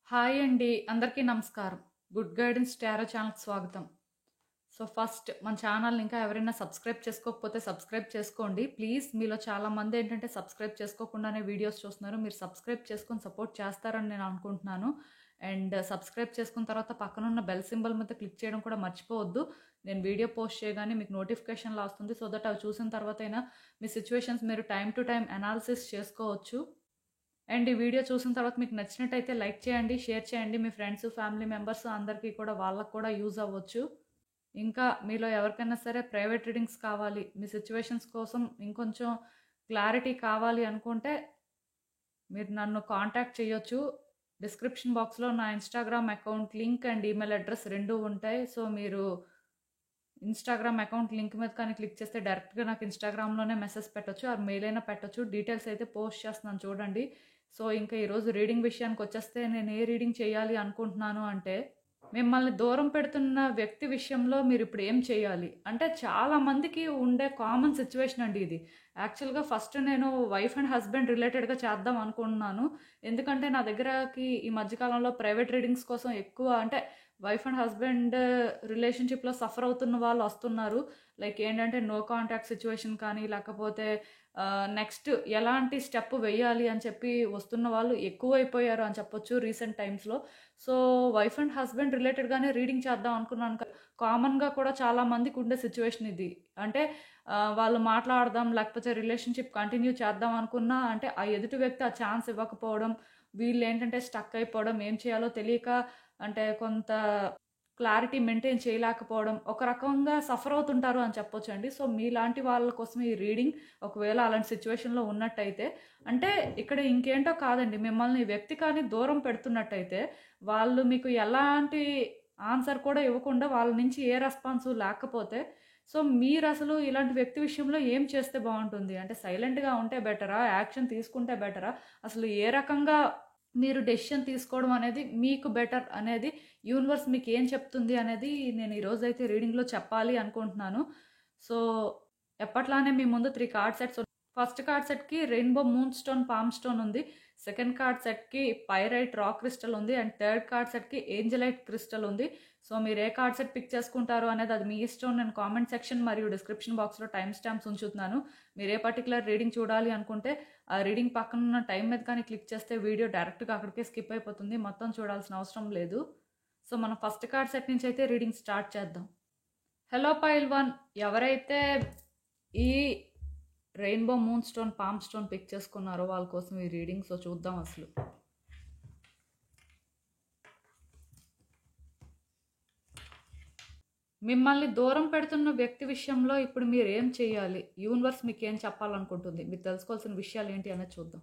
Hi అండి. అందరికీ నమస్కారం. గుడ్ గైడెన్స్ టారో ఛానల్‌కి స్వాగతం. సో, ఫస్ట్ మన ఛానల్‌ని ఇంకా ఎవరైనా సబ్స్క్రైబ్ చేసుకోకపోతే సబ్స్క్రైబ్ చేసుకోండి. ప్లీజ్ మీలో చాలామంది ఏంటంటే సబ్స్క్రైబ్ చేసుకోకుండానే వీడియోస్ చూస్తున్నారు. మీరు సబ్స్క్రైబ్ చేసుకొని సపోర్ట్ చేస్తారని నేను అనుకుంటున్నాను. అండ్ సబ్స్క్రైబ్ చేసుకున్న తర్వాత పక్కనున్న బెల్ సింబల్ మీద క్లిక్ చేయడం కూడా మర్చిపోవద్దు. నేను వీడియో పోస్ట్ చేయగానే మీకు నోటిఫికేషన్‌లా వస్తుంది. సో దట్ అవి చూసిన తర్వాతైనా మీ సిట్యుయేషన్స్ మీరు టైమ్ టు టైమ్ అనాలిసిస్ చేసుకోవచ్చు. అండ్ ఈ వీడియో చూసిన తర్వాత మీకు నచ్చినట్టయితే లైక్ చేయండి, షేర్ చేయండి. మీ ఫ్రెండ్స్, ఫ్యామిలీ మెంబర్స్ అందరికీ కూడా వాళ్ళకి కూడా యూజ్ అవ్వచ్చు. ఇంకా మీలో ఎవరికైనా సరే ప్రైవేట్ రీడింగ్స్ కావాలి, మీ సిచ్యువేషన్స్ కోసం ఇంకొంచెం క్లారిటీ కావాలి అనుకుంటే మీరు నన్ను కాంటాక్ట్ చేయొచ్చు. డిస్క్రిప్షన్ బాక్స్‌లో నా Instagram account link and email address 2 ఉంటాయి. సో, మీరు ఇన్‌స్టాగ్రామ్ అకౌంట్ లింక్ మీద కానీ క్లిక్ చేస్తే డైరెక్ట్‌గా నాకు ఇన్‌స్టాగ్రామ్‌లోనే మెసేజ్ పెట్టొచ్చు ఆర్ మెయిల్ అయినా పెట్టొచ్చు. డీటెయిల్స్ అయితే పోస్ట్ చేస్తున్నాను చూడండి. సో, ఇంకా ఈరోజు రీడింగ్ విషయానికొచ్చేస్తే నేను ఏ రీడింగ్ చేయాలి అనుకుంటున్నాను అంటే, మిమ్మల్ని దూరం పెడుతున్న వ్యక్తి విషయంలో మీరిప్పుడు ఏం చేయాలి? అంటే చాలా మందికి ఉండే కామన్ సిట్యుయేషన్ అండి ఇది. యాక్చువల్‌గా ఫస్ట్ నేను వైఫ్ అండ్ హస్బెండ్ రిలేటెడ్‌గా చేద్దాం అనుకుంటున్నాను. ఎందుకంటే నా దగ్గరకి ఈ మధ్య కాలంలో ప్రైవేట్ రీడింగ్స్ కోసం ఎక్కువ అంటే వైఫ్ అండ్ హస్బెండ్ రిలేషన్‌షిప్‌లో సఫర్ అవుతున్న వాళ్ళు వస్తున్నారు. లైక్ ఏంటంటే నో కాంటాక్ట్ సిట్యుయేషన్ కానీ లేకపోతే నెక్స్ట్ ఎలాంటి స్టెప్ వెయ్యాలి అని చెప్పి వస్తున్న వాళ్ళు ఎక్కువైపోయారు అని చెప్పొచ్చు రీసెంట్ టైమ్స్‌లో. సో, వైఫ్ అండ్ హస్బెండ్ రిలేటెడ్‌గానే రీడింగ్ చేద్దాం అనుకున్నాను. కామన్‌గా కూడా చాలా మందికి ఉండే సిట్యుయేషన్ ఇది. అంటే వాళ్ళు మాట్లాడదాం లేకపోతే రిలేషన్‌షిప్ కంటిన్యూ చేద్దాం అనుకున్నా అంటే ఆ ఎదుటి వ్యక్తి ఆ ఛాన్స్ ఇవ్వకపోవడం, వీళ్ళేంటంటే స్టక్ అయిపోవడం, ఏం చేయాలో తెలియక అంటే కొంత క్లారిటీ మెయింటైన్ చేయలేకపోవడం, ఒక రకంగా సఫర్ అవుతుంటారు అని చెప్పొచ్చండి. సో, మీలాంటి వాళ్ళ కోసం ఈ రీడింగ్ ఒకవేళ అలాంటి సిట్యుయేషన్‌లో ఉన్నట్టయితే, అంటే ఇక్కడ ఇంకేంటో కాదండి. మిమ్మల్ని ఈ వ్యక్తి కానీ దూరం పెడుతున్నట్టయితే, వాళ్ళు మీకు ఎలాంటి ఆన్సర్ కూడా ఇవ్వకుండా వాళ్ళ నుంచి ఏ రెస్పాన్సు లేకపోతే, సో, మీరసలు ఇలాంటి వ్యక్తి విషయంలో ఏం చేస్తే బావుంటుంది? అంటే సైలెంట్‌గా ఉంటే బెటరా? యాక్షన్ తీసుకుంటే బెటరా? అసలు ఏ రకంగా మీరు డెసిషన్ తీసుకోవడం అనేది మీకు బెటర్ అనేది యూనివర్స్ మీకు ఏం చెప్తుంది అనేది నేను ఈరోజైతే రీడింగ్‌లో చెప్పాలి అనుకుంటున్నాను. సో, ఎప్పట్లానే మీ ముందు 3 కార్డ్ సెట్స్ ఫస్ట్ కార్డ్ సెట్‌కి rainbow moon stone, palm stone ఉంది. సెకండ్ కార్డ్ సెట్‌కి పైరైట్ రాక్ క్రిస్టల్ ఉంది. అండ్ థర్డ్ కార్డ్ సెట్‌కి ఏంజెలైట్ క్రిస్టల్ ఉంది. సో, మీరు ఏ కార్డ్ సెట్ పిక్ చేసుకుంటారు అనేది అది మీ ఇష్టం. నేను కామెంట్ సెక్షన్ మరియు డిస్క్రిప్షన్ బాక్స్‌లో టైమ్ స్టాంప్స్ ఉంచుతున్నాను. మీరు ఏ పర్టిక్యులర్ రీడింగ్ చూడాలి అనుకుంటే ఆ రీడింగ్ పక్కన ఉన్న టైం మీద కానీ క్లిక్ చేస్తే వీడియో డైరెక్ట్‌గా అక్కడికే స్కిప్ అయిపోతుంది. మొత్తం చూడాల్సిన అవసరం లేదు. సో, మనం ఫస్ట్ కార్డ్ సెట్ నుంచి అయితే రీడింగ్ స్టార్ట్ చేద్దాం. హలో పైల్ 1 ఎవరైతే ఈ rainbow moon stone, palm stone pick చేసుకున్నారో వాళ్ళ కోసం ఈ రీడింగ్. సో, చూద్దాం అసలు. మిమ్మల్ని దూరం పెడుతున్న వ్యక్తి విషయంలో ఇప్పుడు మీరు ఏం చేయాలి? యూనివర్స్ మీకు ఏం చెప్పాలనుకుంటుంది? మీరు తెలుసుకోవాల్సిన విషయాలు ఏంటి అనేది చూద్దాం.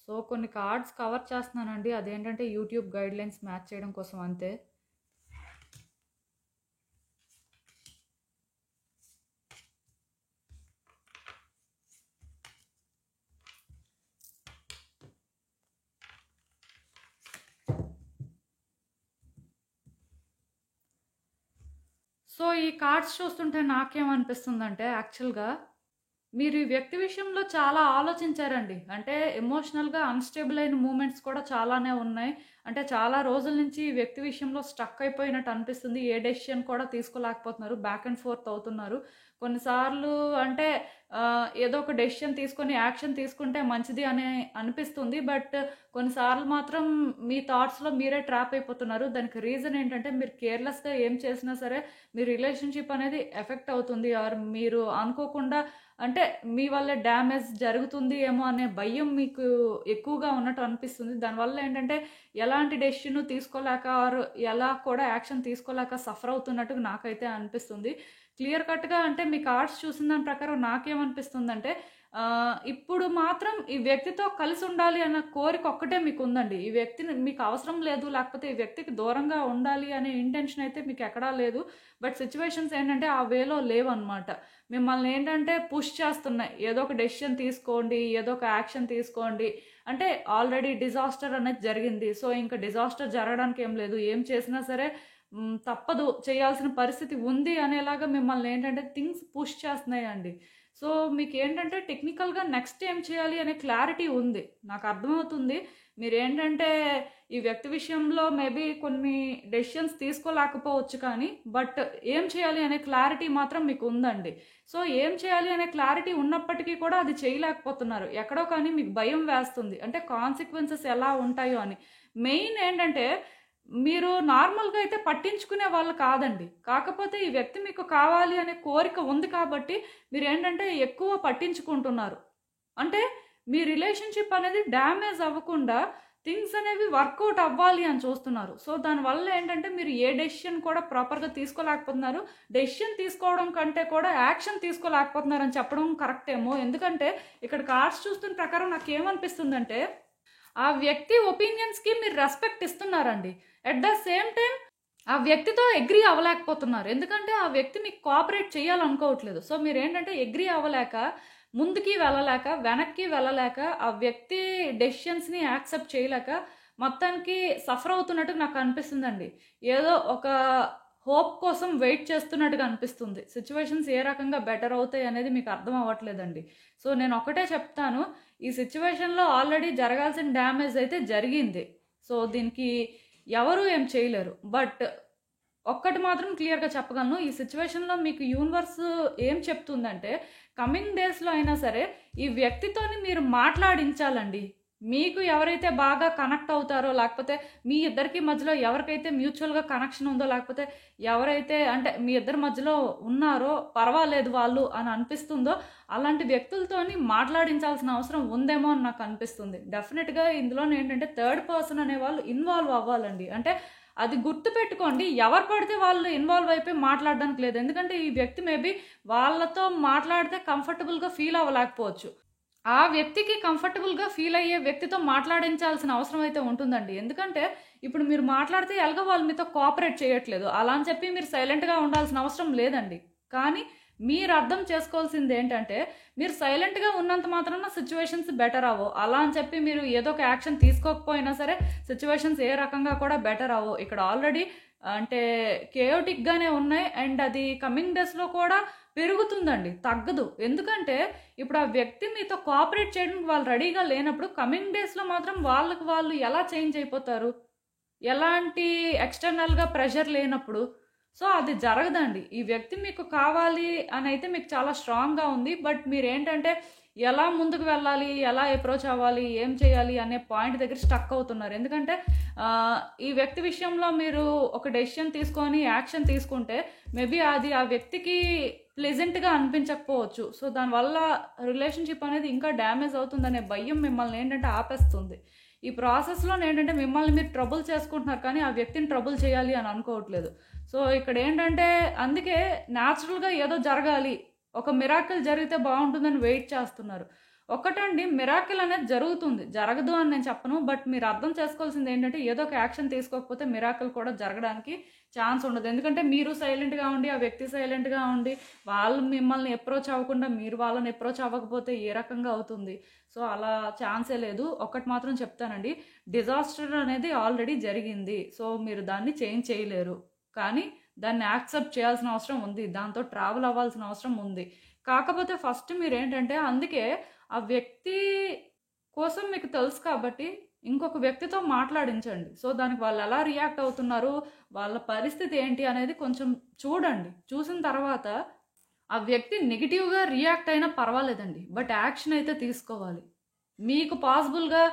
సో, కొన్ని కార్డ్స్ కవర్ చేస్తున్నానండి. అదేంటంటే యూట్యూబ్ గైడ్లైన్స్ మ్యాచ్ చేయడం కోసం అంతే. సో, ఈ కార్డ్స్ చూస్తుంటే నాకేమనిపిస్తుందంటే యాక్చువల్‌గా మీరు ఈ వ్యక్తి విషయంలో చాలా ఆలోచించారండి. అంటే ఎమోషనల్‌గా అన్‌స్టేబుల్ అయిన మూమెంట్స్ కూడా చాలానే ఉన్నాయి. అంటే చాలా రోజుల నుంచి ఈ వ్యక్తి విషయంలో స్టక్ అయిపోయినట్టు అనిపిస్తుంది. ఏ డెసిషన్ కూడా తీసుకోలేకపోతున్నారు. బ్యాక్ అండ్ ఫోర్త్ అవుతున్నారు. కొన్నిసార్లు అంటే ఏదో ఒక డెసిషన్ తీసుకొని యాక్షన్ తీసుకుంటే మంచిది అని అనిపిస్తుంది. బట్ కొన్నిసార్లు మాత్రం మీ థాట్స్‌లో మీరే ట్రాప్ అయిపోతున్నారు. దానికి రీజన్ ఏంటంటే మీరు కేర్‌లెస్‌గా ఏం చేసినా సరే మీ రిలేషన్‌షిప్ అనేది ఎఫెక్ట్ అవుతుంది. ఆర్ మీరు అనుకోకుండా అంటే మీ వల్ల డ్యామేజ్ జరుగుతుంది ఏమో అనే భయం మీకు ఎక్కువగా ఉన్నట్టు అనిపిస్తుంది. దానివల్ల ఏంటంటే ఎలాంటి డెసిషన్ తీసుకోలేక ఆర్ ఎలా కూడా యాక్షన్ తీసుకోలేక సఫర్ అవుతున్నట్టు నాకైతే అనిపిస్తుంది. క్లియర్ కట్‌గా అంటే మీ కార్డ్స్ చూసిన దాని ప్రకారం నాకేమనిపిస్తుందంటే ఇప్పుడు మాత్రం ఈ వ్యక్తితో కలిసి ఉండాలి అన్న కోరిక ఒక్కటే మీకుందండి. ఈ వ్యక్తిని మీకు అవసరం లేదు, లేకపోతే ఈ వ్యక్తికి దూరంగా ఉండాలి అనే ఇంటెన్షన్ అయితే మీకు ఎక్కడా లేదు. బట్ సిట్యుయేషన్స్ ఏంటంటే ఆ వేలో లేవన్నమాట. మిమ్మల్ని ఏంటంటే పుష్ చేస్తున్నాయి. ఏదో ఒక డెసిషన్ తీసుకోండి, ఏదో ఒక యాక్షన్ తీసుకోండి. అంటే ఆల్రెడీ డిజాస్టర్ అనేది జరిగింది. సో, ఇంక డిజాస్టర్ జరగడానికి ఏం లేదు. ఏం చేసినా సరే తప్పదు చేయాల్సిన పరిస్థితి ఉంది అనేలాగా మిమ్మల్ని ఏంటంటే థింగ్స్ పుష్ చేస్తున్నాయండి. సో మీకేంటంటే టెక్నికల్‌గా నెక్స్ట్ ఏం చేయాలి అనే క్లారిటీ ఉంది. నాకు అర్థమవుతుంది. మీరేంటంటే ఈ వ్యక్తి విషయంలో మేబీ కొన్ని డెసిషన్స్ తీసుకోలేకపోవచ్చు కానీ, బట్ ఏం చేయాలి అనే క్లారిటీ మాత్రం మీకు ఉందండి. సో ఏం చేయాలి అనే క్లారిటీ ఉన్నప్పటికీ కూడా అది చేయలేకపోతున్నారు. ఎక్కడో కానీ మీకు భయం వేస్తుంది. అంటే కాన్సిక్వెన్సెస్ ఎలా ఉంటాయో అని. మెయిన్ ఏంటంటే మీరు నార్మల్‌గా అయితే పట్టించుకునే వాళ్ళు కాదండి. కాకపోతే ఈ వ్యక్తి మీకు కావాలి అనే కోరిక ఉంది కాబట్టి మీరేంటంటే ఎక్కువ పట్టించుకుంటున్నారు. అంటే మీ రిలేషన్‌షిప్ అనేది డ్యామేజ్ అవ్వకుండా థింగ్స్ అనేవి వర్కౌట్ అవ్వాలి అని చూస్తున్నారు. సో దానివల్ల ఏంటంటే మీరు ఏ డెసిషన్ కూడా ప్రాపర్‌గా తీసుకోలేకపోతున్నారు. డెసిషన్ తీసుకోవడం కంటే కూడా యాక్షన్ తీసుకోలేకపోతున్నారని చెప్పడం కరెక్ట్ ఏమో. ఎందుకంటే ఇక్కడ కార్డ్స్ చూస్తున్న ప్రకారం నాకేమనిపిస్తుందంటే ఆ వ్యక్తి ఒపీనియన్స్‌కి మీరు రెస్పెక్ట్ ఇస్తున్నారండి. ఎట్ ద సేమ్ టైమ్ ఆ వ్యక్తితో అగ్రీ అవ్వలేకపోతున్నారు. ఎందుకంటే ఆ వ్యక్తి మీకు కోఆపరేట్ చేయాలనుకోవట్లేదు. సో మీరేంటంటే అగ్రీ అవ్వలేక, ముందుకి వెళ్ళలేక, వెనక్కి వెళ్ళలేక, ఆ వ్యక్తి డెసిషన్స్‌ని యాక్సెప్ట్ చేయలేక మొత్తానికి సఫర్ అవుతున్నట్టు నాకు అనిపిస్తుందండి. ఏదో ఒక హోప్ కోసం వెయిట్ చేస్తున్నట్టుగా అనిపిస్తుంది. సిచ్యువేషన్స్ ఏ రకంగా బెటర్ అవుతాయి అనేది మీకు అర్థం అవ్వట్లేదండి. సో నేను ఒకటే చెప్తాను, ఈ సిచ్యువేషన్‌లో ఆల్రెడీ జరగాల్సిన డ్యామేజ్ అయితే జరిగింది. సో దీనికి ఎవరు ఏం చేయలేరు. బట్ ఒక్కటి మాత్రం క్లియర్‌గా చెప్పగలను. ఈ సిచ్యువేషన్‌లో మీకు యూనివర్స్ ఏం చెప్తుందంటే, కమింగ్ డేస్‌లో అయినా సరే ఈ వ్యక్తితోని మీరు మాట్లాడించాలండి. మీకు ఎవరైతే బాగా కనెక్ట్ అవుతారో, లేకపోతే మీ ఇద్దరికి మధ్యలో ఎవరికైతే మ్యూచువల్‌గా కనెక్షన్ ఉందో, లేకపోతే ఎవరైతే అంటే మీ ఇద్దరి మధ్యలో ఉన్నారో పర్వాలేదు వాళ్ళు అని అనిపిస్తుందో, అలాంటి వ్యక్తులతోని మాట్లాడించాల్సిన అవసరం ఉందేమో అని నాకు అనిపిస్తుంది. డెఫినెట్‌గా ఇందులోనే ఏంటంటే థర్డ్ పర్సన్ అనేవాళ్ళు ఇన్వాల్వ్ అవ్వాలండి. అంటే అది గుర్తుపెట్టుకోండి. ఎవరు పడితే వాళ్ళు ఇన్వాల్వ్ అయిపోయి మాట్లాడడానికి లేదు. ఎందుకంటే ఈ వ్యక్తి మేబీ వాళ్ళతో మాట్లాడితే కంఫర్టబుల్‌గా ఫీల్ అవ్వలేకపోవచ్చు. ఆ వ్యక్తికి కంఫర్టబుల్‌గా ఫీల్ అయ్యే వ్యక్తితో మాట్లాడించాల్సిన అవసరం అయితే ఉంటుందండి. ఎందుకంటే ఇప్పుడు మీరు మాట్లాడితే ఎలాగో వాళ్ళు మీతో కోఆపరేట్ చేయట్లేదు. అలా అని చెప్పి మీరు సైలెంట్‌గా ఉండాల్సిన అవసరం లేదండి. కానీ మీరు అర్థం చేసుకోవాల్సింది ఏంటంటే, మీరు సైలెంట్‌గా ఉన్నంత మాత్రాన సిచ్యువేషన్స్ బెటర్ అవ్వవు. అలా అని చెప్పి మీరు ఏదో ఒక యాక్షన్ తీసుకోకపోయినా సరే సిచ్యువేషన్స్ ఏ రకంగా కూడా బెటర్ అవ్వవు. ఇక్కడ ఆల్రెడీ అంటే కేయోటిక్‌గానే ఉన్నాయి. అండ్ అది కమింగ్ డేస్‌లో కూడా పెరుగుతుందండి, తగ్గదు. ఎందుకంటే ఇప్పుడు ఆ వ్యక్తి మీతో కోఆపరేట్ చేయడానికి వాళ్ళు రెడీగా లేనప్పుడు కమింగ్ డేస్‌లో మాత్రం వాళ్ళకి వాళ్ళు ఎలా చేంజ్ అయిపోతారు? ఎలాంటి ఎక్స్‌టర్నల్‌గా ప్రెషర్ లేనప్పుడు. సో అది జరగదండి. ఈ వ్యక్తి మీకు కావాలి అని అయితే మీకు చాలా స్ట్రాంగ్‌గా ఉంది. బట్ మీరేంటంటే ఎలా ముందుకు వెళ్ళాలి? ఎలా అప్రోచ్ అవ్వాలి? ఏం చేయాలి? అనే పాయింట్ దగ్గర స్టక్ అవుతున్నారు. ఎందుకంటే ఈ వ్యక్తి విషయంలో మీరు ఒక డెసిషన్ తీసుకొని యాక్షన్ తీసుకుంటే మేబీ అది ఆ వ్యక్తికి ప్లెజెంట్‌గా అనిపించకపోవచ్చు. సో దానివల్ల రిలేషన్‌షిప్ అనేది ఇంకా డ్యామేజ్ అవుతుందనే భయం మిమ్మల్ని ఏంటంటే ఆపేస్తుంది. ఈ ప్రాసెస్‌లో ఏంటంటే మిమ్మల్ని మీరు ట్రబుల్ చేసుకుంటున్నారు కానీ ఆ వ్యక్తిని ట్రబుల్ చేయాలి అని అనుకోవట్లేదు. సో ఇక్కడ ఏంటంటే అందుకే న్యాచురల్‌గా ఏదో జరగాలి, ఒక మిరాకిల్ జరిగితే బాగుంటుందని వెయిట్ చేస్తున్నారు. ఒకటండి, మిరాకిల్ అనేది జరుగుతుంది, జరగదు అని నేను చెప్పను. బట్ మీరు అర్థం చేసుకోవాల్సింది ఏంటంటే ఏదో ఒక యాక్షన్ తీసుకోకపోతే మిరాకిల్ కూడా జరగడానికి ఛాన్స్ ఉండదు. ఎందుకంటే మీరు సైలెంట్‌గా ఉండి, ఆ వ్యక్తి సైలెంట్‌గా ఉండి, వాళ్ళు మిమ్మల్ని అప్రోచ్ అవ్వకుండా మీరు వాళ్ళని అప్రోచ్ అవ్వకపోతే ఏ రకంగా అవుతుంది? సో అలా ఛాన్సే లేదు. ఒక్కటి మాత్రం చెప్తానండి, డిజాస్టర్ అనేది ఆల్రెడీ జరిగింది. సో మీరు దాన్ని చేంజ్ చేయలేరు. కానీ దాన్ని యాక్సెప్ట్ చేయాల్సిన అవసరం ఉంది. దాంతో ట్రావెల్ అవ్వాల్సిన అవసరం ఉంది. కాకపోతే ఫస్ట్ మీరేంటంటే అందుకే ఆ వ్యక్తి కోసం మీకు తెలుసు కాబట్టి ఇంకొక వ్యక్తితో మాట్లాడించండి. సో దానికి వాళ్ళు ఎలా రియాక్ట్ అవుతున్నారు, వాళ్ళ పరిస్థితి ఏంటి అనేది కొంచెం చూడండి. చూసిన తర్వాత ఆ వ్యక్తి నెగిటివ్‌గా రియాక్ట్ అయినా పర్వాలేదండి. బట్ యాక్షన్ అయితే తీసుకోవాలి. మీకు పాసిబుల్‌గా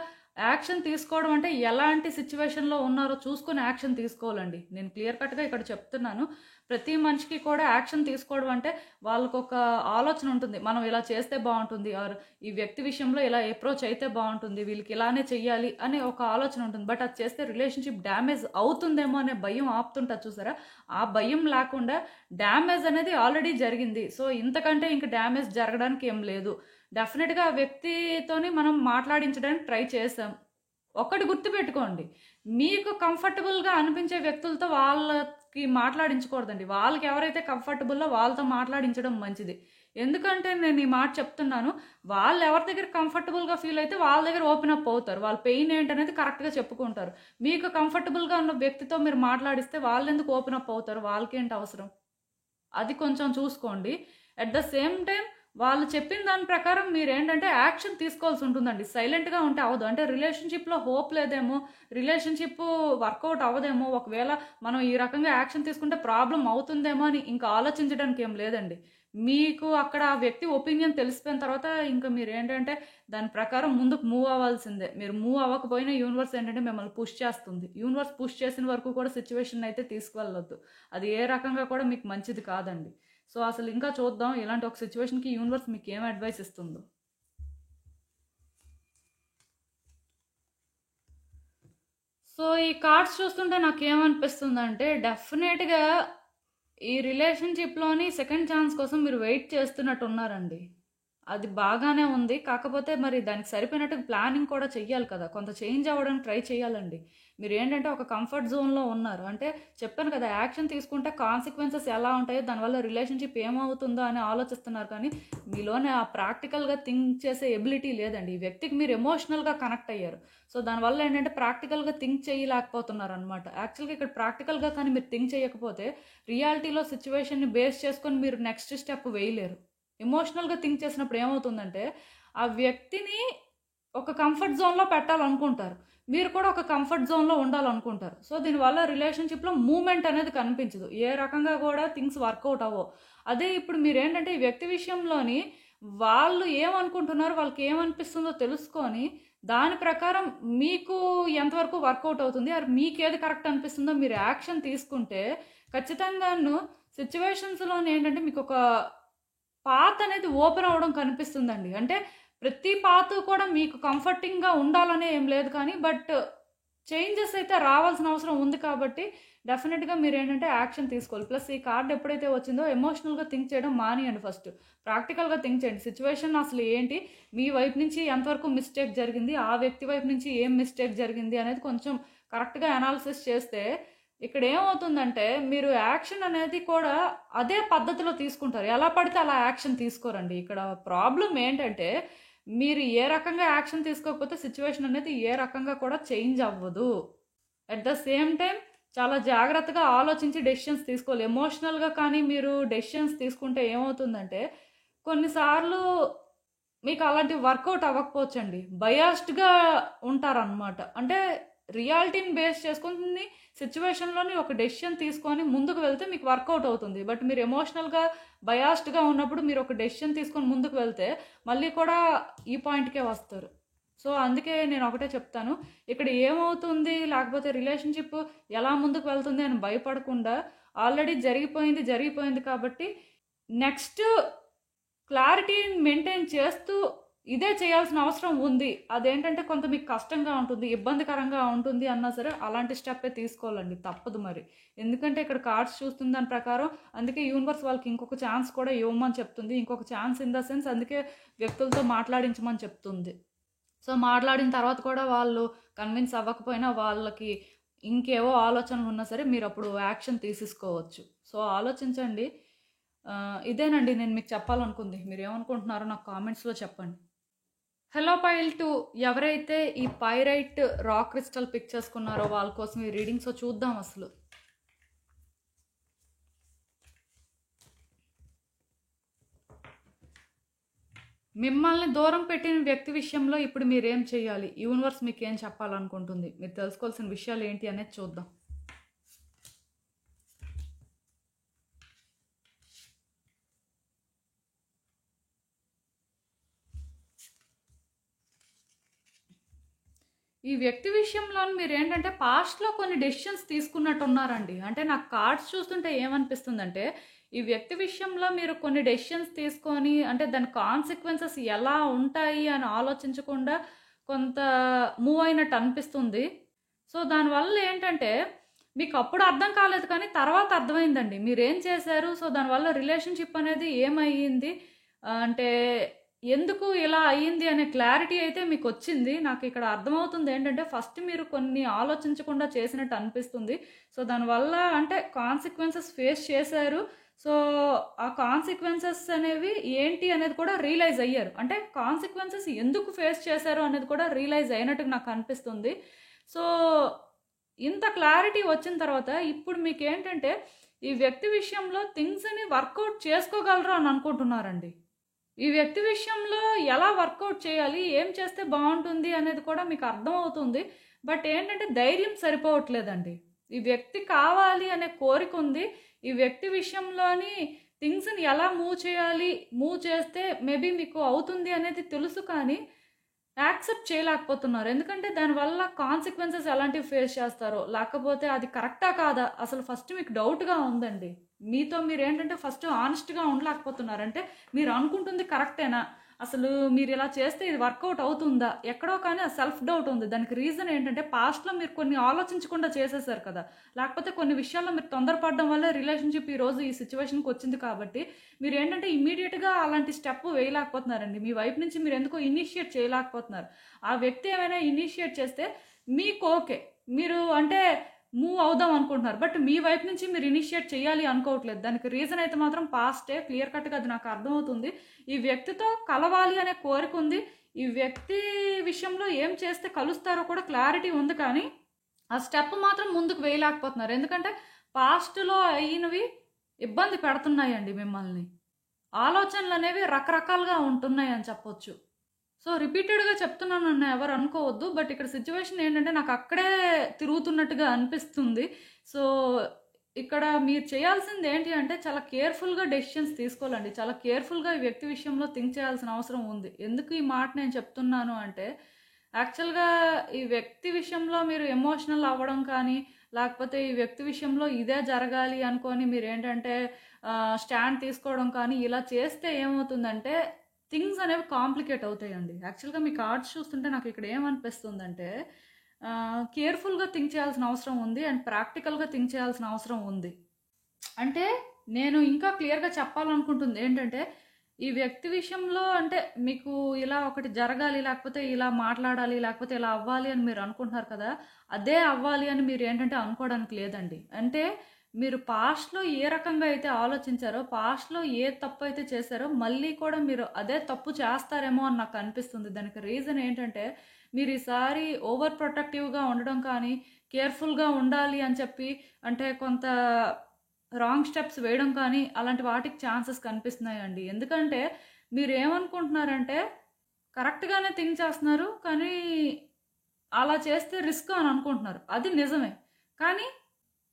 యాక్షన్ తీసుకోవడం అంటే ఎలాంటి సిచ్యువేషన్‌లో ఉన్నారో చూసుకొని యాక్షన్ తీసుకోవాలండి. నేను క్లియర్ కట్‌గా ఇక్కడ చెప్తున్నాను. ప్రతి మనిషికి కూడా యాక్షన్ తీసుకోవడం అంటే వాళ్ళకొక ఆలోచన ఉంటుంది. మనం ఇలా చేస్తే బావుంటుంది. ఆర్ ఈ వ్యక్తి విషయంలో ఇలా అప్రోచ్ అయితే బావుంటుంది. వీళ్ళకి ఇలానే చెయ్యాలి అనే ఒక ఆలోచన ఉంటుంది. బట్ అది చేస్తే రిలేషన్‌షిప్ డ్యామేజ్ అవుతుందేమో అనే భయం ఆపుతుంటది చూసారా? ఆ భయం లేకుండా డ్యామేజ్ అనేది ఆల్రెడీ జరిగింది. సో ఇంతకంటే ఇంక డ్యామేజ్ జరగడానికి ఏం లేదు. డెఫినెట్‌గా ఆ వ్యక్తితోని మనం మాట్లాడించడానికి ట్రై చేసాం. ఒక్కటి గుర్తుపెట్టుకోండి, మీకు కంఫర్టబుల్‌గా అనిపించే వ్యక్తులతో వాళ్ళ యూనివర్స్కి మాట్లాడించకూడదండి. వాళ్ళకి ఎవరైతే కంఫర్టబుల్లో వాళ్ళతో మాట్లాడించడం మంచిది. ఎందుకంటే నేను ఈ మాట చెప్తున్నాను, వాళ్ళు ఎవరి దగ్గర కంఫర్టబుల్గా ఫీల్ అయితే వాళ్ళ దగ్గర ఓపెన్ అప్ అవుతారు. వాళ్ళ పెయిన్ ఏంటనేది కరెక్ట్గా చెప్పుకుంటారు. మీకు కంఫర్టబుల్గా ఉన్న వ్యక్తితో మీరు మాట్లాడిస్తే వాళ్ళు ఎందుకు ఓపెన్ అప్ అవుతారు? వాళ్ళకేంటి అవసరం? అది కొంచెం చూసుకోండి. అట్ ద సేమ్ టైం వాళ్ళు చెప్పిన దాని ప్రకారం మీరేంటంటే యాక్షన్ తీసుకోవాల్సి ఉంటుందండి. సైలెంట్గా ఉంటే అవ్వదు. అంటే రిలేషన్షిప్లో హోప్ లేదేమో, రిలేషన్షిప్ వర్కౌట్ అవ్వదేమో, ఒకవేళ మనం ఈ రకంగా యాక్షన్ తీసుకుంటే ప్రాబ్లం అవుతుందేమో అని ఇంకా ఆలోచించడానికి ఏం లేదండి. మీకు అక్కడ ఆ వ్యక్తి ఒపీనియన్ తెలిసిపోయిన తర్వాత ఇంకా మీరేంటంటే దాని ప్రకారం ముందుకు మూవ్ అవ్వాల్సిందే. మీరు మూవ్ అవ్వకపోయినా యూనివర్స్ ఏంటంటే మిమ్మల్ని పుష్ చేస్తుంది. యూనివర్స్ పుష్ చేసిన వరకు కూడా సిచ్యువేషన్ అయితే తీసుకువెళ్ళొద్దు. అది ఏ రకంగా కూడా మీకు మంచిది కాదండి. సో అసలు ఇంకా చూద్దాం ఇలాంటి ఒక సిచ్యువేషన్కి యూనివర్స్ మీకు ఏం అడ్వైస్ ఇస్తుందో. సో ఈ కార్డ్స్ చూస్తుంటే నాకేమనిపిస్తుందంటే డెఫినెట్గా ఈ రిలేషన్షిప్లోని సెకండ్ ఛాన్స్ కోసం మీరు వెయిట్ చేస్తున్నట్టు ఉన్నారండి. అది బాగానే ఉంది. కాకపోతే మరి దానికి సరిపోయినట్టు ప్లానింగ్ కూడా చెయ్యాలి కదా! కొంత చేంజ్ అవ్వడానికి ట్రై చేయాలండి. మీరేంటంటే ఒక కంఫర్ట్ జోన్‌లో ఉన్నారు. అంటే చెప్పాను కదా! యాక్షన్ తీసుకుంటే కాన్సిక్వెన్సెస్ ఎలా ఉంటాయో, దానివల్ల రిలేషన్‌షిప్ ఏమవుతుందో అని ఆలోచిస్తున్నారు కానీ, మీలోనే ఆ ప్రాక్టికల్‌గా థింక్ చేసే ఎబిలిటీ లేదండి. ఈ వ్యక్తికి మీరు ఎమోషనల్‌గా కనెక్ట్ అయ్యారు. సో దానివల్ల ఏంటంటే ప్రాక్టికల్‌గా థింక్ చేయలేకపోతున్నారనమాట. యాక్చువల్‌గా ఇక్కడ ప్రాక్టికల్‌గా కానీ మీరు థింక్ చేయకపోతే, రియాలిటీలో సిచ్యువేషన్‌ని బేస్ చేసుకొని మీరు నెక్స్ట్ స్టెప్ వేయలేరు. ఎమోషనల్గా థింక్ చేసినప్పుడు ఏమవుతుందంటే ఆ వ్యక్తిని ఒక కంఫర్ట్ జోన్లో పెట్టాలనుకుంటారు, మీరు కూడా ఒక కంఫర్ట్ జోన్లో ఉండాలనుకుంటారు. సో దీనివల్ల రిలేషన్షిప్లో మూమెంట్ అనేది కనిపించదు, ఏ రకంగా కూడా థింగ్స్ వర్కౌట్ అవ్వవు. అదే ఇప్పుడు మీరేంటంటే ఈ వ్యక్తి విషయంలోని వాళ్ళు ఏమనుకుంటున్నారు, వాళ్ళకి ఏమనిపిస్తుందో తెలుసుకొని దాని ప్రకారం మీకు ఎంతవరకు వర్కౌట్ అవుతుంది, అది మీకు ఏది కరెక్ట్ అనిపిస్తుందో మీరు యాక్షన్ తీసుకుంటే ఖచ్చితంగాను సిచ్యువేషన్స్లో ఏంటంటే మీకు ఒక పాత్ అనేది ఓపెన్ అవ్వడం కనిపిస్తుందండి. అంటే ప్రతి పాత్ కూడా మీకు కంఫర్టింగ్గా ఉండాలనే ఏం లేదు కానీ, బట్ చేంజెస్ అయితే రావాల్సిన అవసరం ఉంది కాబట్టి డెఫినెట్గా మీరు ఏంటంటే యాక్షన్ తీసుకోవాలి. ప్లస్ ఈ కార్డ్ ఎప్పుడైతే వచ్చిందో ఎమోషనల్గా థింక్ చేయడం మానేయండి. ఫస్ట్ ప్రాక్టికల్గా థింక్ చేయండి. సిచ్యువేషన్ అసలు ఏంటి, మీ వైపు నుంచి ఎంతవరకు మిస్టేక్ జరిగింది, ఆ వ్యక్తి వైపు నుంచి ఏం మిస్టేక్ జరిగింది అనేది కొంచెం కరెక్ట్గా అనాలిసిస్ చేస్తే ఇక్కడ ఏమవుతుందంటే మీరు యాక్షన్ అనేది కూడా అదే పద్ధతిలో తీసుకుంటారు. ఎలా పడితే అలా యాక్షన్ తీసుకోరండి. ఇక్కడ ప్రాబ్లం ఏంటంటే మీరు ఏ రకంగా యాక్షన్ తీసుకోకపోతే సిచ్యువేషన్ అనేది ఏ రకంగా కూడా చేంజ్ అవ్వదు. అట్ ద సేమ్ టైం చాలా జాగ్రత్తగా ఆలోచించి డెసిషన్స్ తీసుకోవాలి. ఎమోషనల్గా కానీ మీరు డెసిషన్స్ తీసుకుంటే ఏమవుతుందంటే కొన్నిసార్లు మీకు అలాంటి వర్కౌట్ అవ్వకపోవచ్చండి. బయాస్డ్గా ఉంటారనమాట. అంటే రియాలిటీని బేస్ చేసుకుని సిచ్యువేషన్లోని ఒక డెసిషన్ తీసుకొని ముందుకు వెళ్తే మీకు వర్కౌట్ అవుతుంది. బట్ మీరు ఎమోషనల్గా బయాస్డ్గా ఉన్నప్పుడు మీరు ఒక డెసిషన్ తీసుకొని ముందుకు వెళ్తే మళ్ళీ కూడా ఈ పాయింట్కే వస్తారు. సో అందుకే నేను ఒకటే చెప్తాను, ఇక్కడ ఏమవుతుంది లేకపోతే రిలేషన్షిప్ ఎలా ముందుకు వెళ్తుంది అని భయపడకుండా ఆల్రెడీ జరిగిపోయింది కాబట్టి నెక్స్ట్ క్లారిటీని మెయింటైన్ చేస్తూ ఇదే చేయాల్సిన అవసరం ఉంది. అదేంటంటే కొంత మీకు కష్టంగా ఉంటుంది, ఇబ్బందికరంగా ఉంటుంది అన్నా సరే అలాంటి స్టెప్పే తీసుకోవాలండి, తప్పదు మరి. ఎందుకంటే ఇక్కడ కార్డ్స్ చూస్తుంది దాని ప్రకారం, అందుకే యూనివర్స్ వాళ్ళకి ఇంకొక ఛాన్స్ కూడా ఇవ్వమని చెప్తుంది. ఇంకొక ఛాన్స్ ఇన్ ద సెన్స్ అందుకే వ్యక్తులతో మాట్లాడించమని చెప్తుంది. సో మాట్లాడిన తర్వాత కూడా వాళ్ళు కన్విన్స్ అవ్వకపోయినా వాళ్ళకి ఇంకేవో ఆలోచనలు ఉన్నా సరే మీరు అప్పుడు యాక్షన్ తీసేసుకోవచ్చు. సో ఆలోచించండి. ఇదేనండి నేను మీకు చెప్పాలనుకుంది. మీరు ఏమనుకుంటున్నారో నాకు కామెంట్స్లో చెప్పండి. హలో పైల్ 2, ఎవరైతే ఈ పైరైట్ రాక్ క్రిస్టల్ పిక్ చేసుకున్నారో వాళ్ళ కోసం ఈ రీడింగ్స్ చూద్దాం. అసలు మిమ్మల్ని దూరం పెట్టిన వ్యక్తి విషయంలో ఇప్పుడు మీరేం చేయాలి, యూనివర్స్ మీకు ఏం చెప్పాలనుకుంటుంది, మీరు తెలుసుకోవాల్సిన విషయాలు ఏంటి అనేది చూద్దాం. ఈ వ్యక్తి విషయంలో మీరు ఏంటంటే పాస్ట్లో కొన్ని డెసిషన్స్ తీసుకున్నట్టు ఉన్నారండి. అంటే నాకు కార్డ్స్ చూస్తుంటే ఏమనిపిస్తుందంటే ఈ వ్యక్తి విషయంలో మీరు కొన్ని డెసిషన్స్ తీసుకొని అంటే దాని కాన్సిక్వెన్సెస్ ఎలా ఉంటాయి అని ఆలోచించకుండా కొంత మూవ్ అయినట్టు అనిపిస్తుంది. సో దానివల్ల ఏంటంటే మీకు అప్పుడు అర్థం కాలేదు కానీ తర్వాత అర్థమైందండి మీరేం చేశారు. సో దానివల్ల రిలేషన్షిప్ అనేది ఏమయ్యింది అంటే ఎందుకు ఇలా అయ్యింది అనే క్లారిటీ అయితే మీకొచ్చింది. నాకిక్కడ అర్థమవుతుంది ఏంటంటే, ఫస్ట్ మీరు కొన్ని ఆలోచించకుండా చేసినట్టు అనిపిస్తుంది. సో, దానివల్ల అంటే కాన్సిక్వెన్సెస్ ఫేస్ చేశారు. సో, ఆ కాన్సిక్వెన్సెస్ అనేవి ఏంటి అనేది కూడా రియలైజ్ అయ్యారు. అంటే కాన్సిక్వెన్సెస్ ఎందుకు ఫేస్ చేశారు అనేది కూడా రియలైజ్ అయినట్టుగా నాకు అనిపిస్తుంది. సో, ఇంత క్లారిటీ వచ్చిన తర్వాత ఇప్పుడు మీకేంటంటే, ఈ వ్యక్తి విషయంలో థింగ్స్‌ని వర్కౌట్ చేసుకోగలరు అని అనుకుంటున్నారండి. ఈ వ్యక్తి విషయంలో ఎలా వర్కౌట్ చేయాలి? ఏం చేస్తే బావుంటుంది అనేది కూడా మీకు అర్థమవుతుంది. బట్ ఏంటంటే ధైర్యం సరిపోవట్లేదండి. ఈ వ్యక్తి కావాలి అనే కోరికుంది. ఈ వ్యక్తి విషయంలోని థింగ్స్‌ని ఎలా మూవ్ చేయాలి? మూవ్ చేస్తే మేబీ మీకు అవుతుంది అనేది తెలుసు కానీ యాక్సెప్ట్ చేయలేకపోతున్నారు. ఎందుకంటే దానివల్ల కాన్సిక్వెన్సెస్ ఎలాంటివి ఫేస్ చేస్తారో, లేకపోతే అది కరెక్టా కాదా? అసలు ఫస్ట్ మీకు డౌట్‌గా ఉందండి. మీతో మీరేంటంటే ఫస్ట్ హానెస్ట్‌గా ఉండలేకపోతున్నారు. అంటే మీరు అనుకుంటుంది కరెక్టేనా? అసలు మీరిలా చేస్తే ఇది వర్కౌట్ అవుతుందా? ఎక్కడో కానీ ఆ సెల్ఫ్ డౌట్ ఉంది. దానికి రీజన్ ఏంటంటే పాస్ట్‌లో మీరు కొన్ని ఆలోచించకుండా చేసేసారు కదా! లేకపోతే కొన్ని విషయాల్లో మీరు తొందరపడడం వల్లే రిలేషన్‌షిప్ ఈరోజు ఈ సిట్యుయేషన్‌కి వచ్చింది కాబట్టి మీరేంటంటే ఇమ్మీడియేట్‌గా అలాంటి స్టెప్ వేయలేకపోతున్నారండి. మీ వైపు నుంచి మీరెందుకో ఇనిషియేట్ చేయలేకపోతున్నారు. ఆ వ్యక్తి ఏమైనా ఇనిషియేట్ చేస్తే మీకు ఓకే. మీరు అంటే మూవ్ అవుదాం అనుకుంటున్నారు. బట్ మీ వైపు నుంచి మీరు ఇనిషియేట్ చేయాలి అనుకోవట్లేదు. దానికి రీజన్ అయితే మాత్రం పాస్టే. క్లియర్ కట్‌గా అది నాకు అర్థమవుతుంది. ఈ వ్యక్తితో కలవాలి అనే కోరిక ఉంది. ఈ వ్యక్తి విషయంలో ఏం చేస్తే కలుస్తారో కూడా క్లారిటీ ఉంది కానీ, ఆ స్టెప్ మాత్రం ముందుకు వేయలేకపోతున్నారు. ఎందుకంటే పాస్ట్‌లో అయినవి ఇబ్బంది పెడుతున్నాయండి మిమ్మల్ని. ఆలోచనలనేవి రకరకాలుగా ఉంటున్నాయని చెప్పొచ్చు. సో, రిపీటెడ్‌గా చెప్తున్నానని ఎవరు అనుకోవద్దు. బట్ ఇక్కడ సిట్యుయేషన్ ఏంటంటే నాకు అక్కడే తిరుగుతున్నట్టుగా అనిపిస్తుంది. సో, ఇక్కడ మీరు చేయాల్సింది ఏంటి అంటే చాలా కేర్‌ఫుల్‌గా డెసిషన్స్ తీసుకోవాలండి. చాలా కేర్‌ఫుల్‌గా ఈ వ్యక్తి విషయంలో థింక్ చేయాల్సిన అవసరం ఉంది. ఎందుకు ఈ మాట నేను చెప్తున్నాను అంటే, యాక్చువల్‌గా ఈ వ్యక్తి విషయంలో మీరు ఎమోషనల్ అవ్వడం కానీ, లేకపోతే ఈ వ్యక్తి విషయంలో ఇదే జరగాలి అనుకోని మీరేంటంటే స్టాండ్ తీసుకోవడం కానీ, ఇలా చేస్తే ఏమవుతుందంటే థింగ్స్ అనేవి కాంప్లికేట్ అవుతాయండి. యాక్చువల్‌గా మీ కార్డ్స్ చూస్తుంటే నాకు ఇక్కడ ఏమనిపిస్తుందంటే కేర్‌ఫుల్‌గా థింక్ చేయాల్సిన అవసరం ఉంది. అండ్ ప్రాక్టికల్‌గా థింక్ చేయాల్సిన అవసరం ఉంది. అంటే నేను ఇంకా క్లియర్‌గా చెప్పాలనుకుంటుంది ఏంటంటే, ఈ వ్యక్తి విషయంలో అంటే మీకు ఇలా ఒకటి జరగాలి, లేకపోతే ఇలా మాట్లాడాలి, లేకపోతే ఇలా అవ్వాలి అని మీరు అనుకుంటున్నారు కదా! అదే అవ్వాలి అని మీరు ఏంటంటే అనుకోవడానికి లేదండి. అంటే మీరు పాస్ట్‌లో ఏ రకంగా అయితే ఆలోచించారో, పాస్ట్‌లో ఏ తప్పు అయితే చేశారో, మళ్ళీ కూడా మీరు అదే తప్పు చేస్తారేమో అని నాకు అనిపిస్తుంది. దానికి రీజన్ ఏంటంటే, మీరు ఈసారి ఓవర్ ప్రొటెక్టివ్‌గా ఉండడం కానీ, కేర్‌ఫుల్‌గా ఉండాలి అని చెప్పి అంటే కొంత రాంగ్ స్టెప్స్ వేయడం కానీ, అలాంటి వాటికి ఛాన్సెస్ కనిపిస్తున్నాయండి. ఎందుకంటే మీరేమనుకుంటున్నారంటే కరెక్ట్‌గానే థింక్ చేస్తున్నారు. కానీ అలా చేస్తే రిస్క్ అని అనుకుంటున్నారు. అది నిజమే. కానీ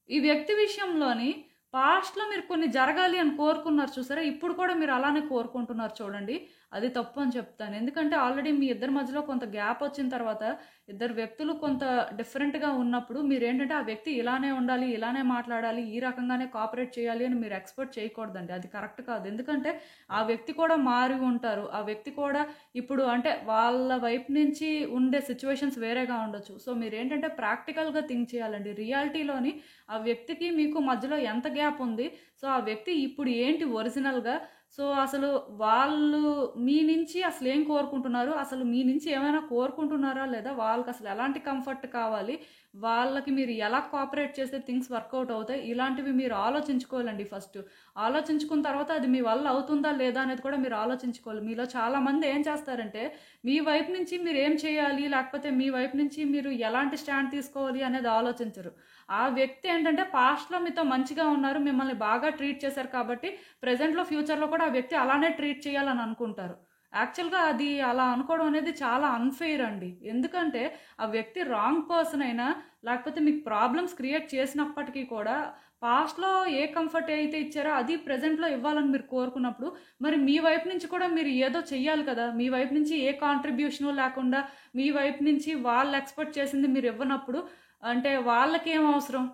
ఈ వ్యక్తి విషయంలోని పాస్ట్‌లో మీరు కొన్ని జరగాలి అని కోరుకున్నారు చూసారా? ఇప్పుడు కూడా మీరు అలానే కోరుకుంటున్నారు చూడండి. అది తప్పు అని చెప్తాను. ఎందుకంటే ఆల్రెడీ మీ ఇద్దరి మధ్యలో కొంత గ్యాప్ వచ్చిన తర్వాత ఇద్దరు వ్యక్తులు కొంత డిఫరెంట్‌గా ఉన్నప్పుడు మీరేంటంటే ఆ వ్యక్తి ఇలానే ఉండాలి, ఇలానే మాట్లాడాలి, ఈ రకంగానే కోఆపరేట్ చేయాలి అని మీరు ఎక్స్‌పెక్ట్ చేయకూడదండి. అది కరెక్ట్ కాదు. ఎందుకంటే ఆ వ్యక్తి కూడా మారి ఉంటారు. ఆ వ్యక్తి కూడా ఇప్పుడు అంటే వాళ్ళ వైపు నుంచి ఉండే సిట్యుయేషన్స్ వేరేగా ఉండొచ్చు. సో మీరేంటంటే ప్రాక్టికల్‌గా థింక్ చేయాలండి. రియాలిటీలోని ఆ వ్యక్తికి మీకు మధ్యలో ఎంత గ్యాప్ ఉంది? సో ఆ వ్యక్తి ఇప్పుడు ఏంటి ఒరిజినల్‌గా? సో అసలు వాళ్ళు మీ నుంచి అసలేం కోరుకుంటున్నారు? అసలు మీ నుంచి ఏమైనా కోరుకుంటున్నారా లేదా? వాళ్ళకసలు ఎలాంటి కంఫర్ట్ కావాలి? వాళ్ళకి మీరు ఎలా కోఆపరేట్ చేస్తే థింగ్స్ వర్కౌట్ అవుతాయి? ఇలాంటివి మీరు ఆలోచించుకోవాలండి ఫస్ట్. ఆలోచించుకున్న తర్వాత అది మీ వల్ల అవుతుందా లేదా అనేది కూడా మీరు ఆలోచించుకోవాలి. మీలో చాలామంది ఏం చేస్తారంటే మీ వైపు నుంచి మీరు ఏం చేయాలి? లేకపోతే మీ వైపు నుంచి మీరు ఎలాంటి స్టాండ్ తీసుకోవాలి అనేది ఆలోచించరు. ఆ వ్యక్తి ఏంటంటే పాస్ట్‌లో మీతో మంచిగా ఉన్నారు. మిమ్మల్ని బాగా ట్రీట్ చేశారు కాబట్టి ప్రెజెంట్‌లో, ఫ్యూచర్‌లో కూడా ఆ వ్యక్తి అలానే ట్రీట్ చేయాలని అనుకుంటారు. యాక్చువల్‌గా అది అలా అనుకోవడం అనేది చాలా అన్‌ఫెయిర్ అండి. ఎందుకంటే ఆ వ్యక్తి రాంగ్ పర్సన్ అయినా లేకపోతే మీకు ప్రాబ్లమ్స్ క్రియేట్ చేసినప్పటికీ కూడా పాస్ట్‌లో ఏ కంఫర్ట్ అయితే ఇచ్చారో అది ప్రెజెంట్‌లో ఇవ్వాలని మీరు కోరుకున్నప్పుడు మరి మీ వైపు నుంచి కూడా మీరు ఏదో చెయ్యాలి కదా! మీ వైపు నుంచి ఏ కాంట్రిబ్యూషను లేకుండా మీ వైపు నుంచి వాళ్ళు ఎక్స్‌పెక్ట్ చేసింది మీరు ఇవ్వనప్పుడు అంటే వాళ్ళకేం అవసరం?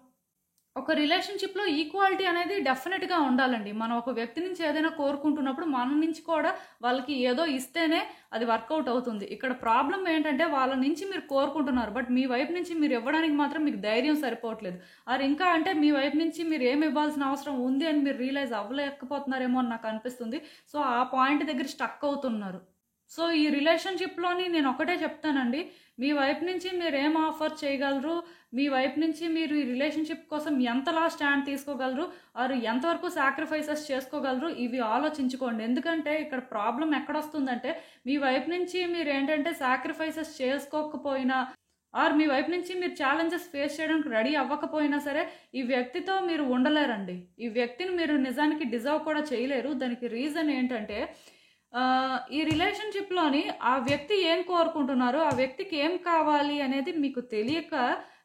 ఒక రిలేషన్‌షిప్‌లో ఈక్వాలిటీ అనేది డెఫినెట్‌గా ఉండాలండి. మనం ఒక వ్యక్తి నుంచి ఏదైనా కోరుకుంటున్నప్పుడు మన నుంచి కూడా వాళ్ళకి ఏదో ఇస్తేనే అది వర్కౌట్ అవుతుంది. ఇక్కడ ప్రాబ్లమ్ ఏంటంటే వాళ్ళ నుంచి మీరు కోరుకుంటున్నారు. బట్ మీ వైపు నుంచి మీరు ఇవ్వడానికి మాత్రం మీకు ధైర్యం సరిపోవట్లేదు. ఆర్ ఇంకా అంటే మీ వైపు నుంచి మీరు ఏమి ఇవ్వాల్సిన అవసరం ఉంది అని మీరు రియలైజ్ అవ్వలేకపోతున్నారేమో అని నాకు అనిపిస్తుంది. సో, ఆ పాయింట్ దగ్గర స్టక్ అవుతున్నారు. సో ఈ రిలేషన్షిప్లోని నేను ఒకటే చెప్తానండి, మీ వైపు నుంచి మీరు ఏం ఆఫర్ చేయగలరు, మీ వైపు నుంచి మీరు ఈ రిలేషన్షిప్ కోసం ఎంతలా స్టాండ్ తీసుకోగలరు, ఆర్ ఎంతవరకు సాక్రిఫైసెస్ చేసుకోగలరు, ఇవి ఆలోచించుకోండి. ఎందుకంటే ఇక్కడ ప్రాబ్లం ఎక్కడొస్తుందంటే, మీ వైపు నుంచి మీరు ఏంటంటే సాక్రిఫైసెస్ చేసుకోకపోయినా ఆర్ మీ వైపు నుంచి మీరు ఛాలెంజెస్ ఫేస్ చేయడానికి రెడీ అవ్వకపోయినా సరే ఈ వ్యక్తితో మీరు ఉండలేరండి. ఈ వ్యక్తిని మీరు నిజానికి డిజర్వ్ కూడా చేయలేరు. దానికి రీజన్ ఏంటంటే ఈ రిలేషన్షిప్లోని ఆ వ్యక్తి ఏం కోరుకుంటున్నారు, ఆ వ్యక్తికి ఏం కావాలి అనేది మీకు తెలియక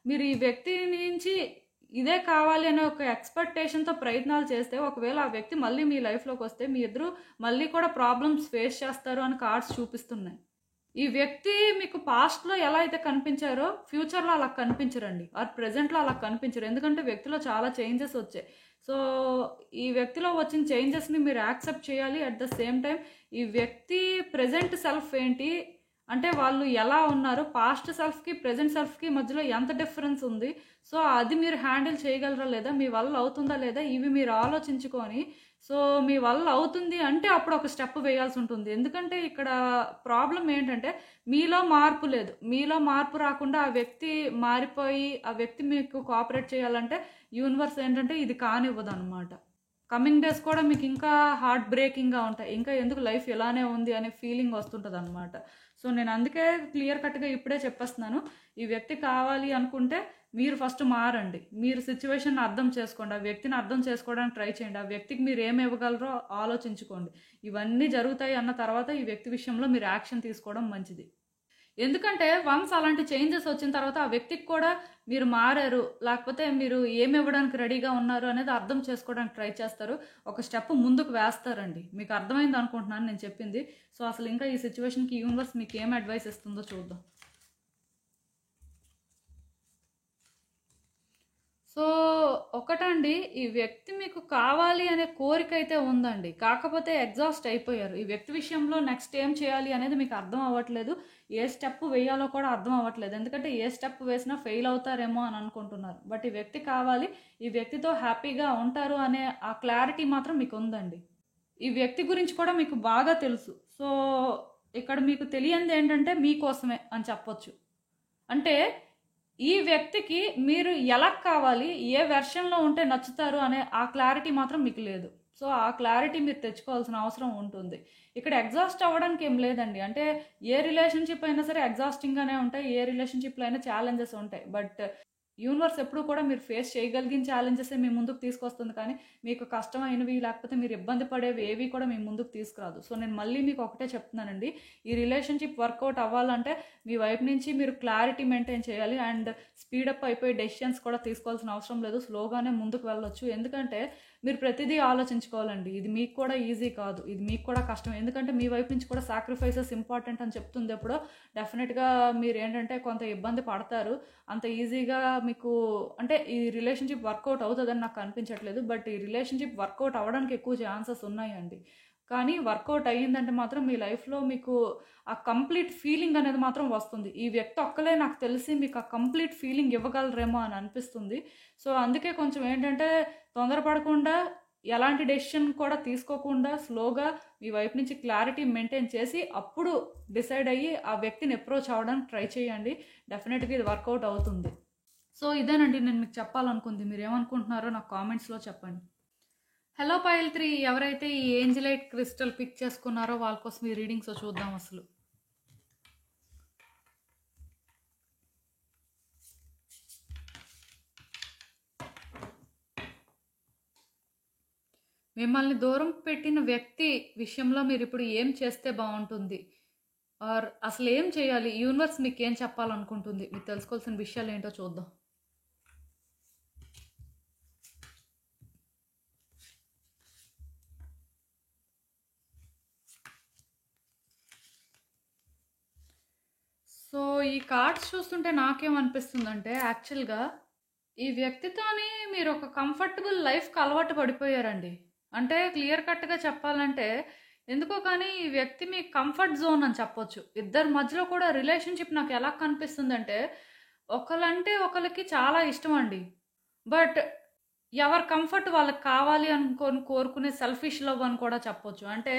మీరు ఈ వ్యక్తి నుంచి ఇదే కావాలి అనే ఒక ఎక్స్పెక్టేషన్తో ప్రయత్నాలు చేస్తే ఒకవేళ ఆ వ్యక్తి మళ్ళీ మీ లైఫ్లోకి వస్తే మీ ఇద్దరు మళ్ళీ కూడా ప్రాబ్లమ్స్ ఫేస్ చేస్తారు అని కార్డ్స్ చూపిస్తున్నాయి. ఈ వ్యక్తి మీకు పాస్ట్లో ఎలా అయితే కనిపించారో ఫ్యూచర్లో అలా కనిపించరండి, ఆర్ ప్రజెంట్లో అలా కనిపించరు. ఎందుకంటే వ్యక్తిలో చాలా చేంజెస్ వచ్చాయి. సో ఈ వ్యక్తిలో వచ్చిన చేంజెస్ని మీరు యాక్సెప్ట్ చేయాలి. అట్ ద సేమ్ టైం ఈ వ్యక్తి ప్రజెంట్ సెల్ఫ్ ఏంటి అంటే వాళ్ళు ఎలా ఉన్నారు, పాస్ట్ సెల్ఫ్కి ప్రజెంట్ సెల్ఫ్కి మధ్యలో ఎంత డిఫరెన్స్ ఉంది, సో అది మీరు హ్యాండిల్ చేయగలరా లేదా, మీ వల్ల అవుతుందా లేదా, ఇవి మీరు ఆలోచించుకొని సో మీ వల్ల అవుతుంది అంటే అప్పుడు ఒక స్టెప్ వేయాల్సి ఉంటుంది. ఎందుకంటే ఇక్కడ ప్రాబ్లం ఏంటంటే మీలో మార్పు లేదు. మీలో మార్పు రాకుండా ఆ వ్యక్తి మారిపోయి ఆ వ్యక్తి మీకు కోఆపరేట్ చేయాలంటే యూనివర్స్ ఏంటంటే ఇది కానివ్వదు అనమాట. కమింగ్ డేస్ కూడా మీకు ఇంకా హార్ట్ బ్రేకింగ్గా ఉంటాయి. ఇంకా ఎందుకు లైఫ్ ఇలానే ఉంది అనే ఫీలింగ్ వస్తుంటుంది అనమాట. సో నేను అందుకే క్లియర్ కట్గా ఇప్పుడే చెప్పేస్తున్నాను, ఈ వ్యక్తి కావాలి అనుకుంటే మీరు ఫస్ట్ మారండి. మీరు సిచ్యువేషన్ అర్థం చేసుకోండి, ఆ వ్యక్తిని అర్థం చేసుకోవడానికి ట్రై చేయండి, ఆ వ్యక్తికి మీరు ఏమి ఇవ్వగలరో ఆలోచించుకోండి. ఇవన్నీ జరుగుతాయి అన్న తర్వాత ఈ వ్యక్తి విషయంలో మీరు యాక్షన్ తీసుకోవడం మంచిది. ఎందుకంటే వన్స్ అలాంటి చేంజెస్ వచ్చిన తర్వాత ఆ వ్యక్తికి కూడా మీరు మారారు, లేకపోతే మీరు ఏమి ఇవ్వడానికి రెడీగా ఉన్నారు అనేది అర్థం చేసుకోవడానికి ట్రై చేస్తారు, ఒక స్టెప్ ముందుకు వేస్తారండి. మీకు అర్థమైంది అనుకుంటున్నాను నేను చెప్పింది. సో అసలు ఇంకా ఈ సిచ్యువేషన్కి యూనివర్స్ మీకు ఏం అడ్వైస్ ఇస్తుందో చూద్దాం. సో ఒకటండి, ఈ వ్యక్తి మీకు కావాలి అనే కోరిక అయితే ఉందండి, కాకపోతే ఎగ్జాస్ట్ అయిపోయారు. ఈ వ్యక్తి విషయంలో నెక్స్ట్ ఏం చేయాలి అనేది మీకు అర్థం అవ్వట్లేదు, ఏ స్టెప్ వేయాలో కూడా అర్థం అవ్వట్లేదు. ఎందుకంటే ఏ స్టెప్ వేసినా ఫెయిల్ అవుతారేమో అని అనుకుంటున్నారు. బట్ ఈ వ్యక్తి కావాలి, ఈ వ్యక్తితో హ్యాపీగా ఉంటారు అనే ఆ క్లారిటీ మాత్రం మీకు ఉందండి. ఈ వ్యక్తి గురించి కూడా మీకు బాగా తెలుసు. సో ఇక్కడ మీకు తెలియంది ఏంటంటే మీకోసమే అని చెప్పొచ్చు. అంటే ఈ వ్యక్తికి మీరు ఎలా కావాలి, ఏ వెర్షన్లో ఉంటే నచ్చుతారు అనే ఆ క్లారిటీ మాత్రం మీకు లేదు. సో ఆ క్లారిటీ మీరు తెచ్చుకోవాల్సిన అవసరం ఉంటుంది. ఇక్కడ ఎగ్జాస్ట్ అవ్వడానికి ఏం లేదండి. అంటే ఏ రిలేషన్షిప్ అయినా సరే ఎగ్జాస్టింగ్గానే ఉంటాయి, ఏ రిలేషన్షిప్లో అయినా ఛాలెంజెస్ ఉంటాయి. బట్ యూనివర్స్ ఎప్పుడు కూడా మీరు ఫేస్ చేయగలిగిన ఛాలెంజెస్ మీ ముందుకు తీసుకొస్తుంది, కానీ మీకు కష్టమైనవి లేకపోతే మీరు ఇబ్బంది పడేవి ఏవి కూడా మీ ముందుకు తీసుకురాదు. సో నేను మళ్ళీ మీకు ఒకటే చెప్తున్నానండి, ఈ రిలేషన్షిప్ వర్కౌట్ అవ్వాలంటే మీ వైపు నుంచి మీరు క్లారిటీ మెయింటైన్ చేయాలి. అండ్ స్పీడప్ అయిపోయి డెసిషన్స్ కూడా తీసుకోవాల్సిన అవసరం లేదు, స్లోగానే ముందుకు వెళ్ళొచ్చు. ఎందుకంటే మీరు ప్రతిదీ ఆలోచించుకోవాలండి. ఇది మీకు కూడా ఈజీ కాదు, ఇది మీకు కూడా కష్టం. ఎందుకంటే మీ వైపు నుంచి కూడా సాక్రిఫైసెస్ ఇంపార్టెంట్ అని చెప్తుంది. ఎప్పుడో డెఫినెట్గా మీరు ఏంటంటే కొంత ఇబ్బంది పడతారు. అంత ఈజీగా మీకు అంటే ఈ రిలేషన్షిప్ వర్కౌట్ అవుతుందని నాకు అనిపించట్లేదు. బట్ ఈ రిలేషన్షిప్ వర్కౌట్ అవ్వడానికి ఎక్కువ ఛాన్సెస్ ఉన్నాయండి. కానీ వర్కౌట్ అయ్యిందంటే మాత్రం మీ లైఫ్లో మీకు ఆ కంప్లీట్ ఫీలింగ్ అనేది మాత్రం వస్తుంది. ఈ వ్యక్తి ఒక్కలే నాకు తెలిసి మీకు ఆ కంప్లీట్ ఫీలింగ్ ఇవ్వగలరేమో అని అనిపిస్తుంది. సో అందుకే కొంచెం ఏంటంటే తొందరపడకుండా, ఎలాంటి డెసిషన్ కూడా తీసుకోకుండా స్లోగా మీ వైపు నుంచి క్లారిటీ మెయింటైన్ చేసి అప్పుడు డిసైడ్ అయ్యి ఆ వ్యక్తిని అప్రోచ్ అవ్వడానికి ట్రై చేయండి. డెఫినెట్గా ఇది వర్కౌట్ అవుతుంది. సో ఇదేనండి నేను మీకు చెప్పాలనుకుంది. మీరు ఏమనుకుంటున్నారో నాకు కామెంట్స్లో చెప్పండి. హలో పైల్ 3, ఎవరైతే ఈ ఏంజలైట్ క్రిస్టల్ పిక్ చేసుకున్నారో వాళ్ళ కోసం ఈ రీడింగ్స్ చూద్దాం. అసలు మిమ్మల్ని దూరం పెట్టిన వ్యక్తి విషయంలో మీరు ఇప్పుడు ఏం చేస్తే బాగుంటుంది, ఆర్ అసలు ఏం చేయాలి, యూనివర్స్ మీకు ఏం చెప్పాలనుకుంటుంది, మీకు తెలుసుకోవాల్సిన విషయాలు ఏంటో చూద్దాం. సో ఈ కార్డ్స్ చూస్తుంటే నాకేమనిపిస్తుందంటే యాక్చువల్గా ఈ వ్యక్తితోని మీరు ఒక కంఫర్టబుల్ లైఫ్కి అలవాటు పడిపోయారండి. అంటే క్లియర్ కట్గా చెప్పాలంటే ఎందుకో కానీ ఈ వ్యక్తి మీ కంఫర్ట్ జోన్ అని చెప్పొచ్చు. ఇద్దరి మధ్యలో కూడా రిలేషన్షిప్ నాకు ఎలా కనిపిస్తుందంటే ఒకళ్ళంటే ఒకరికి చాలా ఇష్టం అండి. బట్ ఎవరి కంఫర్ట్ వాళ్ళకి కావాలి అనుకోని కోరుకునే సెల్ఫిష్ లవ్ అని కూడా చెప్పొచ్చు. అంటే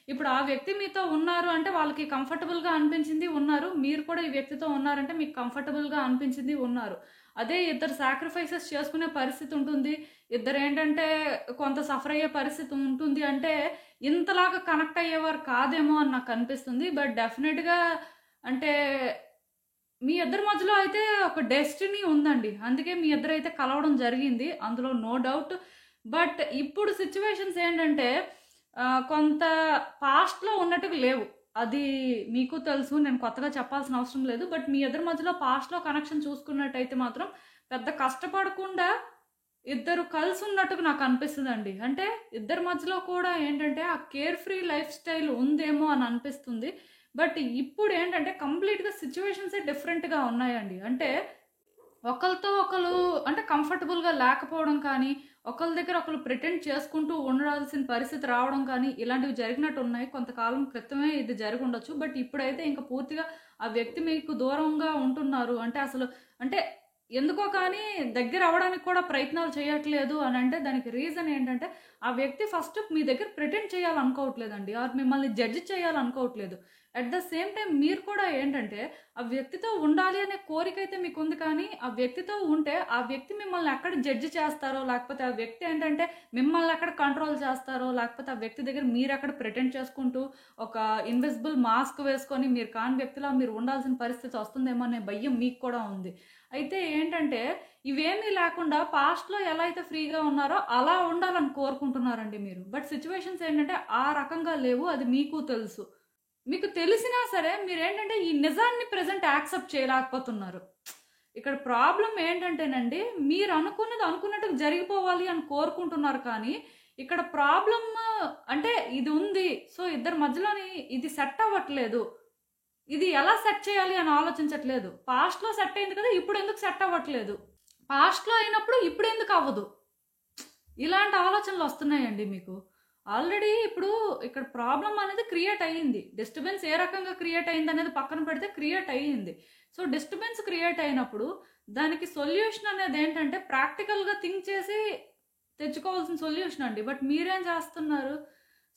ఇప్పుడు ఆ వ్యక్తి మీతో ఉన్నారు అంటే వాళ్ళకి కంఫర్టబుల్‌గా అనిపించింది ఉన్నారు. మీరు కూడా ఈ వ్యక్తితో ఉన్నారంటే మీకు కంఫర్టబుల్‌గా అనిపించింది ఉన్నారు. అదే ఇద్దరు సాక్రిఫైసెస్ చేసుకునే పరిస్థితి ఉంటుంది. ఇద్దరేంటంటే కొంత సఫర్ అయ్యే పరిస్థితి ఉంటుంది అంటే ఇంతలాగా కనెక్ట్ అయ్యేవారు కాదేమో అని నాకనిపిస్తుంది. బట్ డెఫినిట్‌గా అంటే మీ ఇద్దరి మధ్యలో అయితే ఒక డెస్టినీ ఉందండి. అందుకే మీ ఇద్దరైతే కలవడం జరిగింది. అందులో నో డౌట్. బట్ ఇప్పుడు సిట్యుయేషన్స్ ఏంటంటే కొంత పాస్ట్‌లో ఉన్నట్టుగా లేవు. అది మీకు తెలుసు. నేను కొత్తగా చెప్పాల్సిన అవసరం లేదు. బట్ మీ ఇద్దరి మధ్యలో పాస్ట్‌లో కనెక్షన్ చూసుకున్నట్టయితే మాత్రం పెద్ద కష్టపడకుండా ఇద్దరు కలిసున్నట్టుగా నాకనిపిస్తదండి. అంటే ఇద్దరి మధ్యలో కూడా ఏంటంటే ఆ కేర్ ఫ్రీ లైఫ్ స్టైల్ ఉందేమో అని అనిపిస్తుంది. బట్ ఇప్పుడేంటంటే కంప్లీట్‌గా సిట్యుయేషన్సే డిఫరెంట్‌గా ఉన్నాయండి. అంటే ఒకళ్ళతో ఒకళ్ళు అంటే కంఫర్టబుల్‌గా లేకపోవడం కానీ, ఒకళ్ళ దగ్గర ఒకళ్ళు ప్రిటెండ్ చేసుకుంటూ ఉండాల్సిన పరిస్థితి రావడం కానీ, ఇలాంటివి జరిగినట్టున్నాయి. కొంతకాలం క్రితమే ఇది జరిగుండొచ్చు. బట్ ఇప్పుడైతే ఇంక పూర్తిగా ఆ వ్యక్తి మీకు దూరంగా ఉంటున్నారు. అంటే అసలు అంటే ఎందుకో కానీ దగ్గర అవ్వడానికి కూడా ప్రయత్నాలు చేయట్లేదు అనంటే దానికి రీజన్ ఏంటంటే, ఆ వ్యక్తి ఫస్ట్ మీ దగ్గర ప్రిటెండ్ చేయాలనుకోవట్లేదండి. ఆర్ మిమ్మల్ని జడ్జ్ చేయాలనుకోవట్లేదు. అట్ ద సేమ్ టైమ్ మీరు కూడా ఏంటంటే ఆ వ్యక్తితో ఉండాలి అనే కోరికైతే మీకుంది కానీ, ఆ వ్యక్తితో ఉంటే ఆ వ్యక్తి మిమ్మల్ని ఎక్కడ జడ్జ్ చేస్తారో, లేకపోతే ఆ వ్యక్తి ఏంటంటే మిమ్మల్ని ఎక్కడ కంట్రోల్ చేస్తారో, లేకపోతే ఆ వ్యక్తి దగ్గర మీరెక్కడ ప్రిటెండ్ చేసుకుంటూ ఒక ఇన్విజిబుల్ మాస్క్ వేసుకొని మీరు కాని వ్యక్తిలా మీరు ఉండాల్సిన పరిస్థితి వస్తుందేమో అనే భయం మీకు కూడా ఉంది. అయితే ఏంటంటే ఇవేమీ లేకుండా పాస్ట్‌లో ఎలా అయితే ఫ్రీగా ఉన్నారో అలా ఉండాలని కోరుకుంటున్నారండి మీరు. బట్ సిట్యుయేషన్స్ ఏంటంటే ఆ రకంగా లేవు. అది మీకు తెలుసు. మీకు తెలిసినా సరే మీరేంటంటే ఈ నిజాన్ని ప్రెజెంట్ యాక్సెప్ట్ చేయలేకపోతున్నారు. ఇక్కడ ప్రాబ్లమ్ ఏంటంటేనండి, మీరు అనుకున్నది అనుకున్నట్టుగా జరిగిపోవాలి అని కోరుకుంటున్నారు కానీ, ఇక్కడ ప్రాబ్లమ్ అంటే ఇది ఉంది. సో, ఇద్దరి మధ్యలోని ఇది సెట్ అవ్వట్లేదు. ఇది ఎలా సెట్ చేయాలి అని ఆలోచించట్లేదు. పాస్ట్‌లో సెట్ అయింది కదా! ఇప్పుడెందుకు సెట్ అవ్వట్లేదు? పాస్ట్‌లో అయినప్పుడు ఇప్పుడెందుకు అవ్వదు? ఇలాంటి ఆలోచనలొస్తున్నాయండి మీకు. ఆల్రెడీ ఇప్పుడు ఇక్కడ ప్రాబ్లమ్ అనేది క్రియేట్ అయ్యింది. డిస్టర్బెన్స్ ఏ రకంగా క్రియేట్ అయిందనేది పక్కన పెడితే క్రియేట్ అయ్యింది. సో, డిస్టర్బెన్స్ క్రియేట్ అయినప్పుడు దానికి సొల్యూషన్ అనేదేంటంటే ప్రాక్టికల్‌గా థింక్ చేసి తెచ్చుకోవాల్సిన సొల్యూషన్ అండి. బట్ మీరేం చేస్తున్నారు?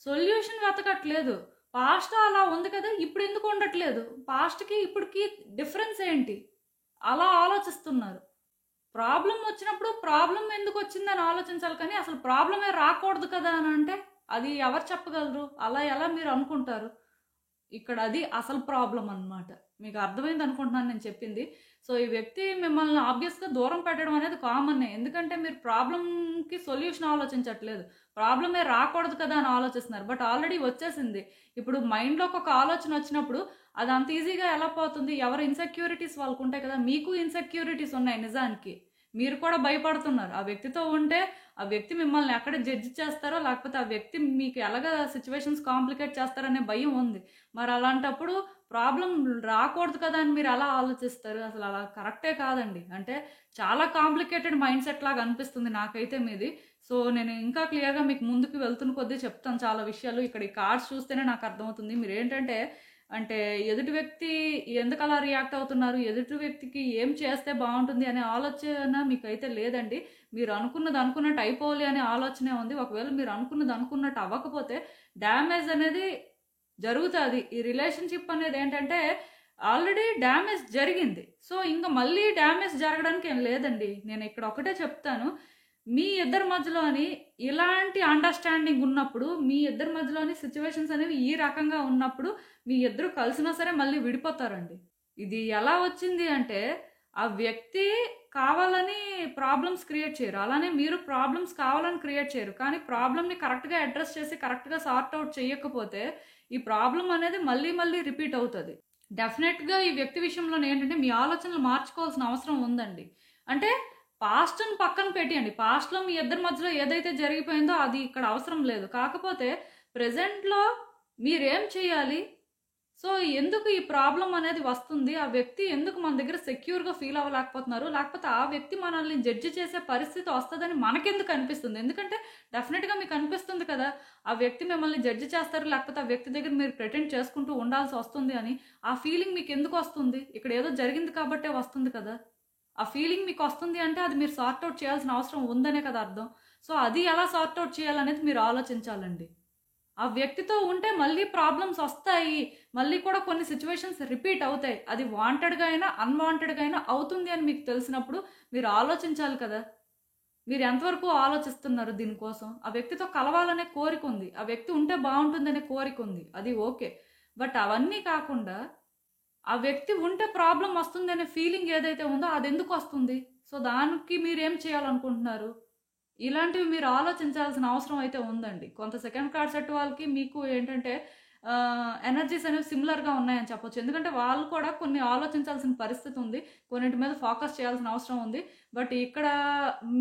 సొల్యూషన్ వెతకట్లేదు. పాస్ట్‌లో అలా ఉంది కదా! ఇప్పుడెందుకు ఉండట్లేదు? పాస్ట్‌కి ఇప్పటికి డిఫరెన్స్ ఏంటి? అలా ఆలోచిస్తున్నారు. ప్రాబ్లమ్ వచ్చినప్పుడు ప్రాబ్లమ్ ఎందుకొచ్చిందని ఆలోచించాలి కానీ, అసలు ప్రాబ్లమే రాకూడదు కదా అనంటే, అది ఎవరు చెప్పగలరు? అలా ఎలా మీరు అనుకుంటారు? ఇక్కడ అది అసలు ప్రాబ్లమ్ అన్నమాట. మీకు అర్థమైంది అనుకుంటున్నాను నేను చెప్పింది. సో, ఈ వ్యక్తి మిమ్మల్ని ఆబ్వియస్‌గా దూరం పెట్టడం అనేది కామనే. ఎందుకంటే మీరు ప్రాబ్లమ్‌కి సొల్యూషన్ ఆలోచించట్లేదు. ప్రాబ్లమే రాకూడదు కదా అని ఆలోచిస్తున్నారు. బట్ ఆల్రెడీ వచ్చేసింది. ఇప్పుడు మైండ్‌లోకి ఒక ఆలోచన వచ్చినప్పుడు అది అంత ఈజీగా ఎలా పోతుంది? ఎవరి ఇన్‌సెక్యూరిటీస్ వాళ్ళకుంటాయి కదా! మీకు ఇన్‌సెక్యూరిటీస్ ఉన్నాయి నిజానికి. మీరు కూడా భయపడుతున్నారు. ఆ వ్యక్తితో ఉంటే ఆ వ్యక్తి మిమ్మల్ని ఎక్కడ జడ్జ్ చేస్తారో, లేకపోతే ఆ వ్యక్తి మీకు ఎలాగా సిట్యుయేషన్స్ కాంప్లికేట్ చేస్తారనే భయం ఉంది. మరి అలాంటప్పుడు ప్రాబ్లమ్ రాకూడదు కదా అని మీరు ఎలా ఆలోచిస్తారు? అసలు అలా కరెక్టే కాదండి. అంటే చాలా కాంప్లికేటెడ్ మైండ్‌సెట్ లాగా అనిపిస్తుంది నాకైతే మీది. సో, నేను ఇంకా క్లియర్‌గా మీకు ముందుకు వెళ్తున్న కొద్దీ చెప్తాను చాలా విషయాలు. ఇక్కడ ఈ కార్డ్స్ చూస్తేనే నాకు అర్థమవుతుంది. మీరేంటంటే అంటే ఎదుటి వ్యక్తి ఎందుకలా రియాక్ట్ అవుతున్నారు? ఎదుటి వ్యక్తికి ఏం చేస్తే బావుంటుంది అనే ఆలోచన మీకైతే లేదండి. మీరు అనుకున్నది అనుకున్నట్టు అయిపోవాలి అనే ఆలోచనే ఉంది. ఒకవేళ మీరు అనుకున్నది అనుకున్నట్టు అవ్వకపోతే డ్యామేజ్ అనేది జరుగుతాది. ఈ రిలేషన్‌షిప్ అనేదేంటంటే ఆల్రెడీ డ్యామేజ్ జరిగింది. సో, ఇంక మళ్ళీ డ్యామేజ్ జరగడానికి ఏం లేదండి. నేను ఇక్కడ ఒకటే చెప్తాను. మీ ఇద్దరి మధ్యలోని ఇలాంటి అండర్‌స్టాండింగ్ ఉన్నప్పుడు, మీ ఇద్దరి మధ్యలోని సిట్యుయేషన్స్ అనేవి ఈ రకంగా ఉన్నప్పుడు, మీ ఇద్దరు కలిసినా సరే మళ్ళీ విడిపోతారండి. ఇది ఎలా వచ్చింది అంటే, ఆ వ్యక్తి కావాలని ప్రాబ్లమ్స్ క్రియేట్ చేయరు. అలానే మీరు ప్రాబ్లమ్స్ కావాలని క్రియేట్ చేయరు. కానీ ప్రాబ్లమ్‌ని కరెక్ట్‌గా అడ్రెస్ చేసి, కరెక్ట్‌గా సార్ట్ ఔట్ చేయకపోతే, ఈ ప్రాబ్లమ్ అనేది మళ్ళీ మళ్ళీ రిపీట్ అవుతది. డెఫినెట్‌గా ఈ వ్యక్తి విషయంలోనేంటంటే, మీ ఆలోచనలు మార్చుకోవాల్సిన అవసరం ఉందండి. అంటే పాస్ట్‌ని పక్కన పెట్టేయండి. పాస్ట్‌లో మీ ఇద్దరి మధ్యలో ఏదైతే జరిగిపోయిందో అది ఇక్కడ అవసరం లేదు. కాకపోతే ప్రెజెంట్‌లో మీరేం చేయాలి? సో, ఎందుకు ఈ ప్రాబ్లమ్ అనేది వస్తుంది? ఆ వ్యక్తి ఎందుకు మన దగ్గర సెక్యూర్‌గా ఫీల్ అవ్వలేకపోతున్నారు? లేకపోతే ఆ వ్యక్తి మనల్ని జడ్జ్ చేసే పరిస్థితి వస్తదని మనకెందుకు అనిపిస్తుంది? ఎందుకంటే డెఫినిట్‌గా మీకు అనిపిస్తుంది కదా! ఆ వ్యక్తి మిమ్మల్ని జడ్జ్ చేస్తారు. లేకపోతే ఆ వ్యక్తి దగ్గర మీరు ప్రిటెండ్ చేసుకుంటూ ఉండాల్సి వస్తుంది అని. ఆ ఫీలింగ్ మీకెందుకు వస్తుంది? ఇక్కడ ఏదో జరిగింది కాబట్టే వస్తుంది కదా! ఆ ఫీలింగ్ మీకు వస్తుంది అంటే అది మీరు సార్ట్ అవుట్ చేయాల్సిన అవసరం ఉందనే కదా అర్థం. సో అది ఎలా సార్ట్ అవుట్ చేయాలనేది మీరు ఆలోచించాలండి. ఆ వ్యక్తితో ఉంటే మళ్ళీ ప్రాబ్లమ్స్ వస్తాయి. మళ్ళీ కూడా కొన్ని సిట్యుయేషన్స్ రిపీట్ అవుతాయి. అది వాంటెడ్‌గా అయినా, అన్‌వాంటెడ్‌గా అయినా అవుతుంది అని మీకు తెలిసినప్పుడు మీరు ఆలోచించాలి కదా! మీరు ఎంతవరకు ఆలోచిస్తున్నారు దీనికోసం? ఆ వ్యక్తితో కలవాలనే కోరికుంది. ఆ వ్యక్తి ఉంటే బావుంటుందనే కోరికుంది. అది ఓకే. బట్ అవన్నీ కాకుండా ఆ వ్యక్తి ఉంటే ప్రాబ్లమ్ వస్తుందనే ఫీలింగ్ ఏదైతే ఉందో అదెందుకొస్తుంది? సో, దానికి మీరేం చేయాలనుకుంటున్నారు? ఇలాంటివి మీరు ఆలోచించాల్సిన అవసరం అయితే ఉందండి. కొంత సెకండ్ కార్డ్ సెట్ వాళ్ళకి మీకు ఏంటంటే ఎనర్జీస్ అనేవి సిమిలర్‌గా ఉన్నాయని చెప్పొచ్చు. ఎందుకంటే వాళ్ళు కూడా కొన్ని ఆలోచించాల్సిన పరిస్థితి ఉంది. కొన్నింటి మీద ఫోకస్ చేయాల్సిన అవసరం ఉంది. బట్ ఇక్కడ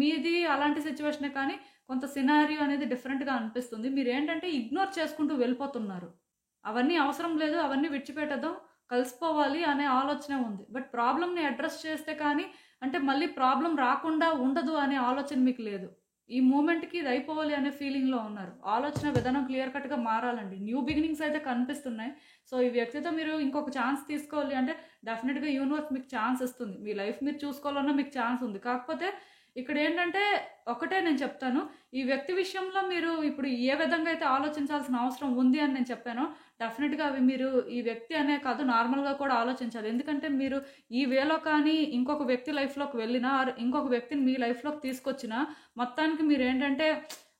మీది అలాంటి సిట్యుయేషనే కానీ కొంత సినారియో అనేది డిఫరెంట్‌గా అనిపిస్తుంది. మీరేంటంటే ఇగ్నోర్ చేసుకుంటూ వెళ్ళిపోతున్నారు. అవన్నీ అవసరం లేదు. అవన్నీ విడిచిపెట్టేద్దాం. కలిసిపోవాలి అనే ఆలోచనే ఉంది. బట్ ప్రాబ్లమ్‌ని అడ్రెస్ చేస్తే కానీ అంటే మళ్ళీ ప్రాబ్లమ్ రాకుండా ఉండదు అనే ఆలోచన మీకు లేదు. ఈ మూమెంట్‌కి ఇది అయిపోవాలి అనే ఫీలింగ్‌లో ఉన్నారు. ఆలోచన విధానం క్లియర్ కట్‌గా మారాలండి. న్యూ బిగినింగ్స్ అయితే కనిపిస్తున్నాయి. సో, ఈ వ్యక్తితో మీరు ఇంకొక ఛాన్స్ తీసుకోవాలి అంటే డెఫినిట్‌గా యూనివర్స్ మీకు ఛాన్స్ ఇస్తుంది. మీ లైఫ్ మీరు చూసుకోవాలన్నా మీకు ఛాన్స్ ఉంది. కాకపోతే ఇక్కడేంటంటే ఒకటే నేను చెప్తాను. ఈ వ్యక్తి విషయంలో మీరు ఇప్పుడు ఏ విధంగా అయితే ఆలోచించాల్సిన అవసరం ఉంది అని నేను చెప్పానో డెఫినిట్‌గా అవి మీరు ఈ వ్యక్తి అనే కాదు నార్మల్‌గా కూడా ఆలోచించాలి. ఎందుకంటే మీరు ఈ వేలో కానీ ఇంకొక వ్యక్తి లైఫ్‌లోకి వెళ్ళినా ఆర్ ఇంకొక వ్యక్తిని మీ లైఫ్‌లోకి తీసుకొచ్చినా మొత్తానికి మీరేంటంటే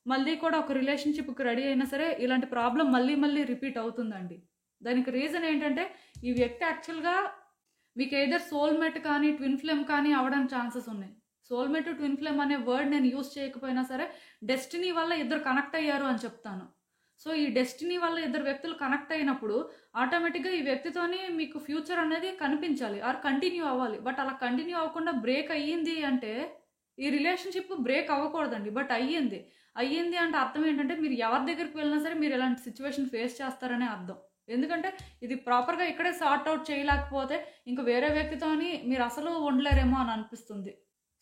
మళ్ళీ కూడా ఒక రిలేషన్‌షిప్‌కి రెడీ అయినా సరే ఇలాంటి ప్రాబ్లమ్ మళ్ళీ మళ్ళీ రిపీట్ అవుతుందండి. దానికి రీజన్ ఏంటంటే ఈ వ్యక్తి యాక్చువల్‌గా మీకు ఎయిదర్ సోల్‌మేట్ కానీ, ట్విన్ ఫ్లేమ్ కానీ అవ్వడానికి ఛాన్సెస్ ఉన్నాయి. సోల్‌మేట్, ట్విన్ ఫ్లేమ్ అనే వర్డ్ నేను యూజ్ చేయకపోయినా సరే డెస్టినీ వల్ల ఇద్దరు కనెక్ట్ అయ్యారు అని చెప్తాను. సో, ఈ డెస్టినీ వల్ల ఇద్దరు వ్యక్తులు కనెక్ట్ అయినప్పుడు ఆటోమేటిక్‌గా ఈ వ్యక్తితోని మీకు ఫ్యూచర్ అనేది కనిపించాలి ఆర్ కంటిన్యూ అవ్వాలి. బట్ అలా కంటిన్యూ అవ్వకుండా బ్రేక్ అయ్యింది అంటే ఈ రిలేషన్‌షిప్ బ్రేక్ అవ్వకూడదండి. బట్ అయ్యింది. అయ్యింది అంటే అర్థం ఏంటంటే మీరు ఎవరి దగ్గరికి వెళ్ళినా సరే మీరు ఇలాంటి సిట్యుయేషన్ ఫేస్ చేస్తారనే అర్థం. ఎందుకంటే ఇది ప్రాపర్‌గా ఇక్కడే సార్ట్ ఔట్ చేయలేకపోతే ఇంక వేరే వ్యక్తితోని మీరు అసలు ఉండలేరేమో అని అనిపిస్తుంది.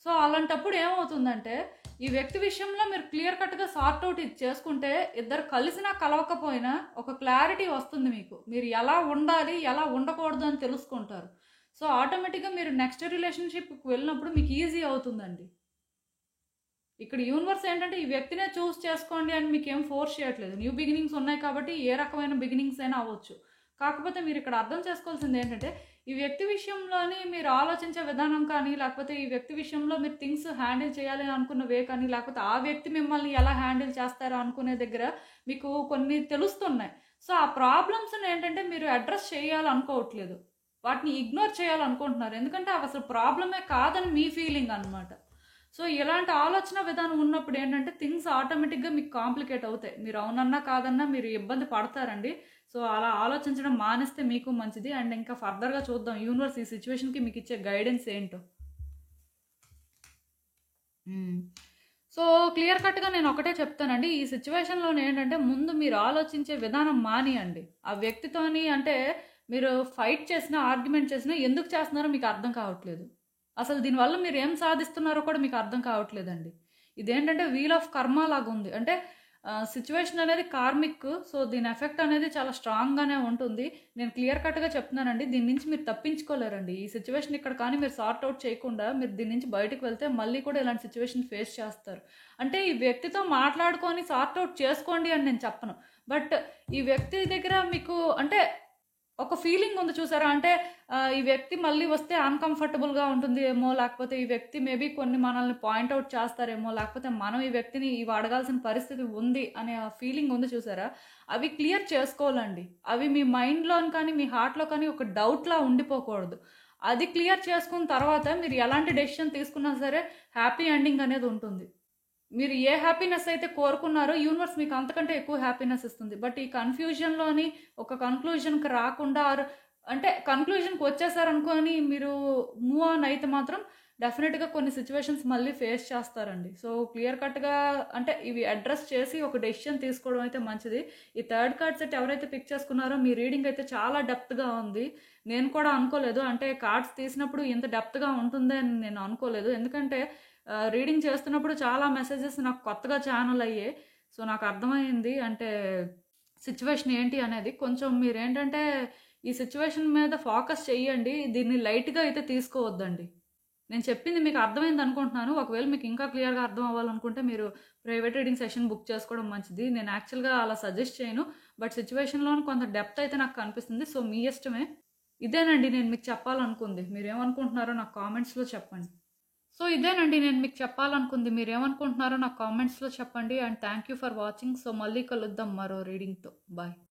సో, అలాంటప్పుడు ఏమవుతుందంటే ఈ వ్యక్తి విషయంలో మీరు క్లియర్ కట్‌గా సార్ట్ ఔట్ ఇది చేసుకుంటే ఇద్దరు కలిసినా కలవకపోయినా ఒక క్లారిటీ వస్తుంది మీకు. మీరు ఎలా ఉండాలి, ఎలా ఉండకూడదు అని తెలుసుకుంటారు. సో, ఆటోమేటిక్‌గా మీరు నెక్స్ట్ రిలేషన్‌షిప్‌కి వెళ్ళినప్పుడు మీకు ఈజీ అవుతుందండి. ఇక్కడ యూనివర్స్ ఏంటంటే ఈ వ్యక్తినే చూస్ చేసుకోండి అని మీకేం ఫోర్స్ చేయట్లేదు. న్యూ బిగినింగ్స్ ఉన్నాయి కాబట్టి ఏ రకమైన బిగినింగ్స్ అయినా అవ్వచ్చు. కాకపోతే మీరు ఇక్కడ అర్థం చేసుకోవాల్సింది ఏంటంటే ఈ వ్యక్తి విషయంలోని మీరు ఆలోచించే విధానం కానీ, లేకపోతే ఈ వ్యక్తి విషయంలో మీరు థింగ్స్ హ్యాండిల్ చేయాలి అనుకున్న వే కానీ, లేకపోతే ఆ వ్యక్తి మిమ్మల్ని ఎలా హ్యాండిల్ చేస్తారో అనుకునే దగ్గర మీకు కొన్ని తెలుస్తున్నాయి. సో, ఆ ప్రాబ్లమ్స్‌ని ఏంటంటే మీరు అడ్రెస్ చేయాలనుకోవట్లేదు. వాటిని ఇగ్నోర్ చేయాలనుకుంటున్నారు. ఎందుకంటే అవి అసలు ప్రాబ్లమే కాదని మీ ఫీలింగ్ అనమాట. సో, ఇలాంటి ఆలోచన విధానం ఉన్నప్పుడు ఏంటంటే థింగ్స్ ఆటోమేటిక్‌గా మీకు కాంప్లికేట్ అవుతాయి. మీరు అవునన్నా, కాదన్నా మీరు ఇబ్బంది పడతారండి. సో, అలా ఆలోచించడం మానేస్తే మీకు మంచిది. అండ్ ఇంకా ఫర్దర్‌గా చూద్దాం యూనివర్స్ ఈ సిట్యుయేషన్‌కి మీకిచ్చే గైడెన్స్ ఏంటో. హ్మ్. సో, క్లియర్ కట్‌గా నేను ఒకటే చెప్తానండి. ఈ సిట్యుయేషన్‌లోనే ఏంటంటే ముందు మీరు ఆలోచించే విధానం మానియండి. ఆ వ్యక్తితోని అంటే మీరు ఫైట్ చేసినా, ఆర్గ్యుమెంట్ చేసినా ఎందుకు చేస్తున్నారో మీకు అర్థం కావట్లేదు. అసలు దీనివల్ల మీరేం సాధిస్తున్నారో కూడా మీకు అర్థం కావట్లేదండి. ఇదేంటంటే వీల్ ఆఫ్ కర్మ లాగుంది. అంటే సిట్యుయేషన్ అనేది కార్మిక్. సో, దీని ఎఫెక్ట్ అనేది చాలా స్ట్రాంగ్‌గానే ఉంటుంది. నేను క్లియర్ కట్‌గా చెప్తున్నానండి. దీని నుంచి మీరు తప్పించుకోలేరండి. ఈ సిట్యుయేషన్ ఇక్కడ కానీ మీరు సార్ట్ ఔట్ చేయకుండా మీరు దీని నుంచి బయటకి వెళ్తే మళ్ళీ కూడా ఇలాంటి సిట్యుయేషన్ ఫేస్ చేస్తారు. అంటే ఈ వ్యక్తితో మాట్లాడుకొని సార్ట్ ఔట్ చేసుకోండి అని నేను చెప్పను. బట్ ఈ వ్యక్తి దగ్గర మీకు అంటే ఒక ఫీలింగ్ ఉంది చూసారా? అంటే ఈ వ్యక్తి మళ్ళీ వస్తే అన్‌కంఫర్టబుల్‌గా ఉంటుంది ఏమో, లేకపోతే ఈ వ్యక్తి మేబీ కొన్ని మనల్ని పాయింట్ ఔట్ చేస్తారేమో, లేకపోతే మనం ఈ వ్యక్తిని ఇవి అడగాల్సిన పరిస్థితి ఉంది అనే ఆ ఫీలింగ్ ఉంది చూసారా? అవి క్లియర్ చేసుకోవాలండి. అవి మీ మైండ్‌లోని కానీ, మీ హార్ట్‌లో కానీ ఒక డౌట్‌లా ఉండిపోకూడదు. అది క్లియర్ చేసుకున్న తర్వాత మీరు ఎలాంటి డెసిషన్ తీసుకున్నా సరే హ్యాపీ ఎండింగ్ అనేది ఉంటుంది. మీరు ఏ హ్యాపీనెస్ అయితే కోరుకున్నారో యూనివర్స్ మీకు అంతకంటే ఎక్కువ హ్యాపీనెస్ ఇస్తుంది. బట్ ఈ కన్‌ఫ్యూజన్‌లోని ఒక కన్క్లూజన్‌కి రాకుండా అంటే కన్క్లూజన్‌కి వచ్చేసారనుకోని మీరు మూవ్ ఆన్ అయితే మాత్రం డెఫినిట్‌గా కొన్ని సిట్యుయేషన్స్ మళ్ళీ ఫేస్ చేస్తారండి. సో, క్లియర్ కట్‌గా అంటే ఇవి అడ్రెస్ చేసి ఒక డెసిషన్ తీసుకోవడం అయితే మంచిది. ఈ థర్డ్ కార్డ్ సెట్ ఎవరైతే పిక్ చేసుకున్నారో మీ రీడింగ్ అయితే చాలా డెప్త్‌గా ఉంది. నేను కూడా అనుకోలేదు. అంటే కార్డ్స్ తీసినప్పుడు ఇంత డెప్త్‌గా ఉంటుంది అని నేను అనుకోలేదు. ఎందుకంటే రీడింగ్ చేస్తున్నప్పుడు చాలా మెసేజెస్ నాకు కొత్తగా ఛానెల్ అయ్యాయి. సో, నాకు అర్థమైంది. అంటే సిట్యుయేషన్ ఏంటి అనేది. కొంచెం మీరేంటంటే ఈ సిట్యుయేషన్ మీద ఫోకస్ చెయ్యండి. దీన్ని లైట్‌గా అయితే తీసుకోవద్దండి. నేను చెప్పింది మీకు అర్థమైంది అనుకుంటున్నాను. ఒకవేళ మీకు ఇంకా క్లియర్‌గా అర్థం అవ్వాలనుకుంటే మీరు ప్రైవేట్ రీడింగ్ సెషన్ బుక్ చేసుకోవడం మంచిది. నేను యాక్చువల్‌గా అలా సజెస్ట్ చేయను. బట్ సిట్యుయేషన్‌లోని కొంత డెప్త్ అయితే నాకు కనిపిస్తుంది. సో, మీ ఇష్టమే. ఇదేనండి నేను మీకు చెప్పాలనుకుంది. మీరేమనుకుంటున్నారో నాకు కామెంట్స్‌లో చెప్పండి. సో, ఇదేనండి నేను మీకు చెప్పాలనుకుంది. మీరేమనుకుంటున్నారో నాకు కామెంట్స్‌లో చెప్పండి. And thank you for watching. So, మళ్ళీ కలుద్దాం మరో రీడింగ్‌తో. బాయ్.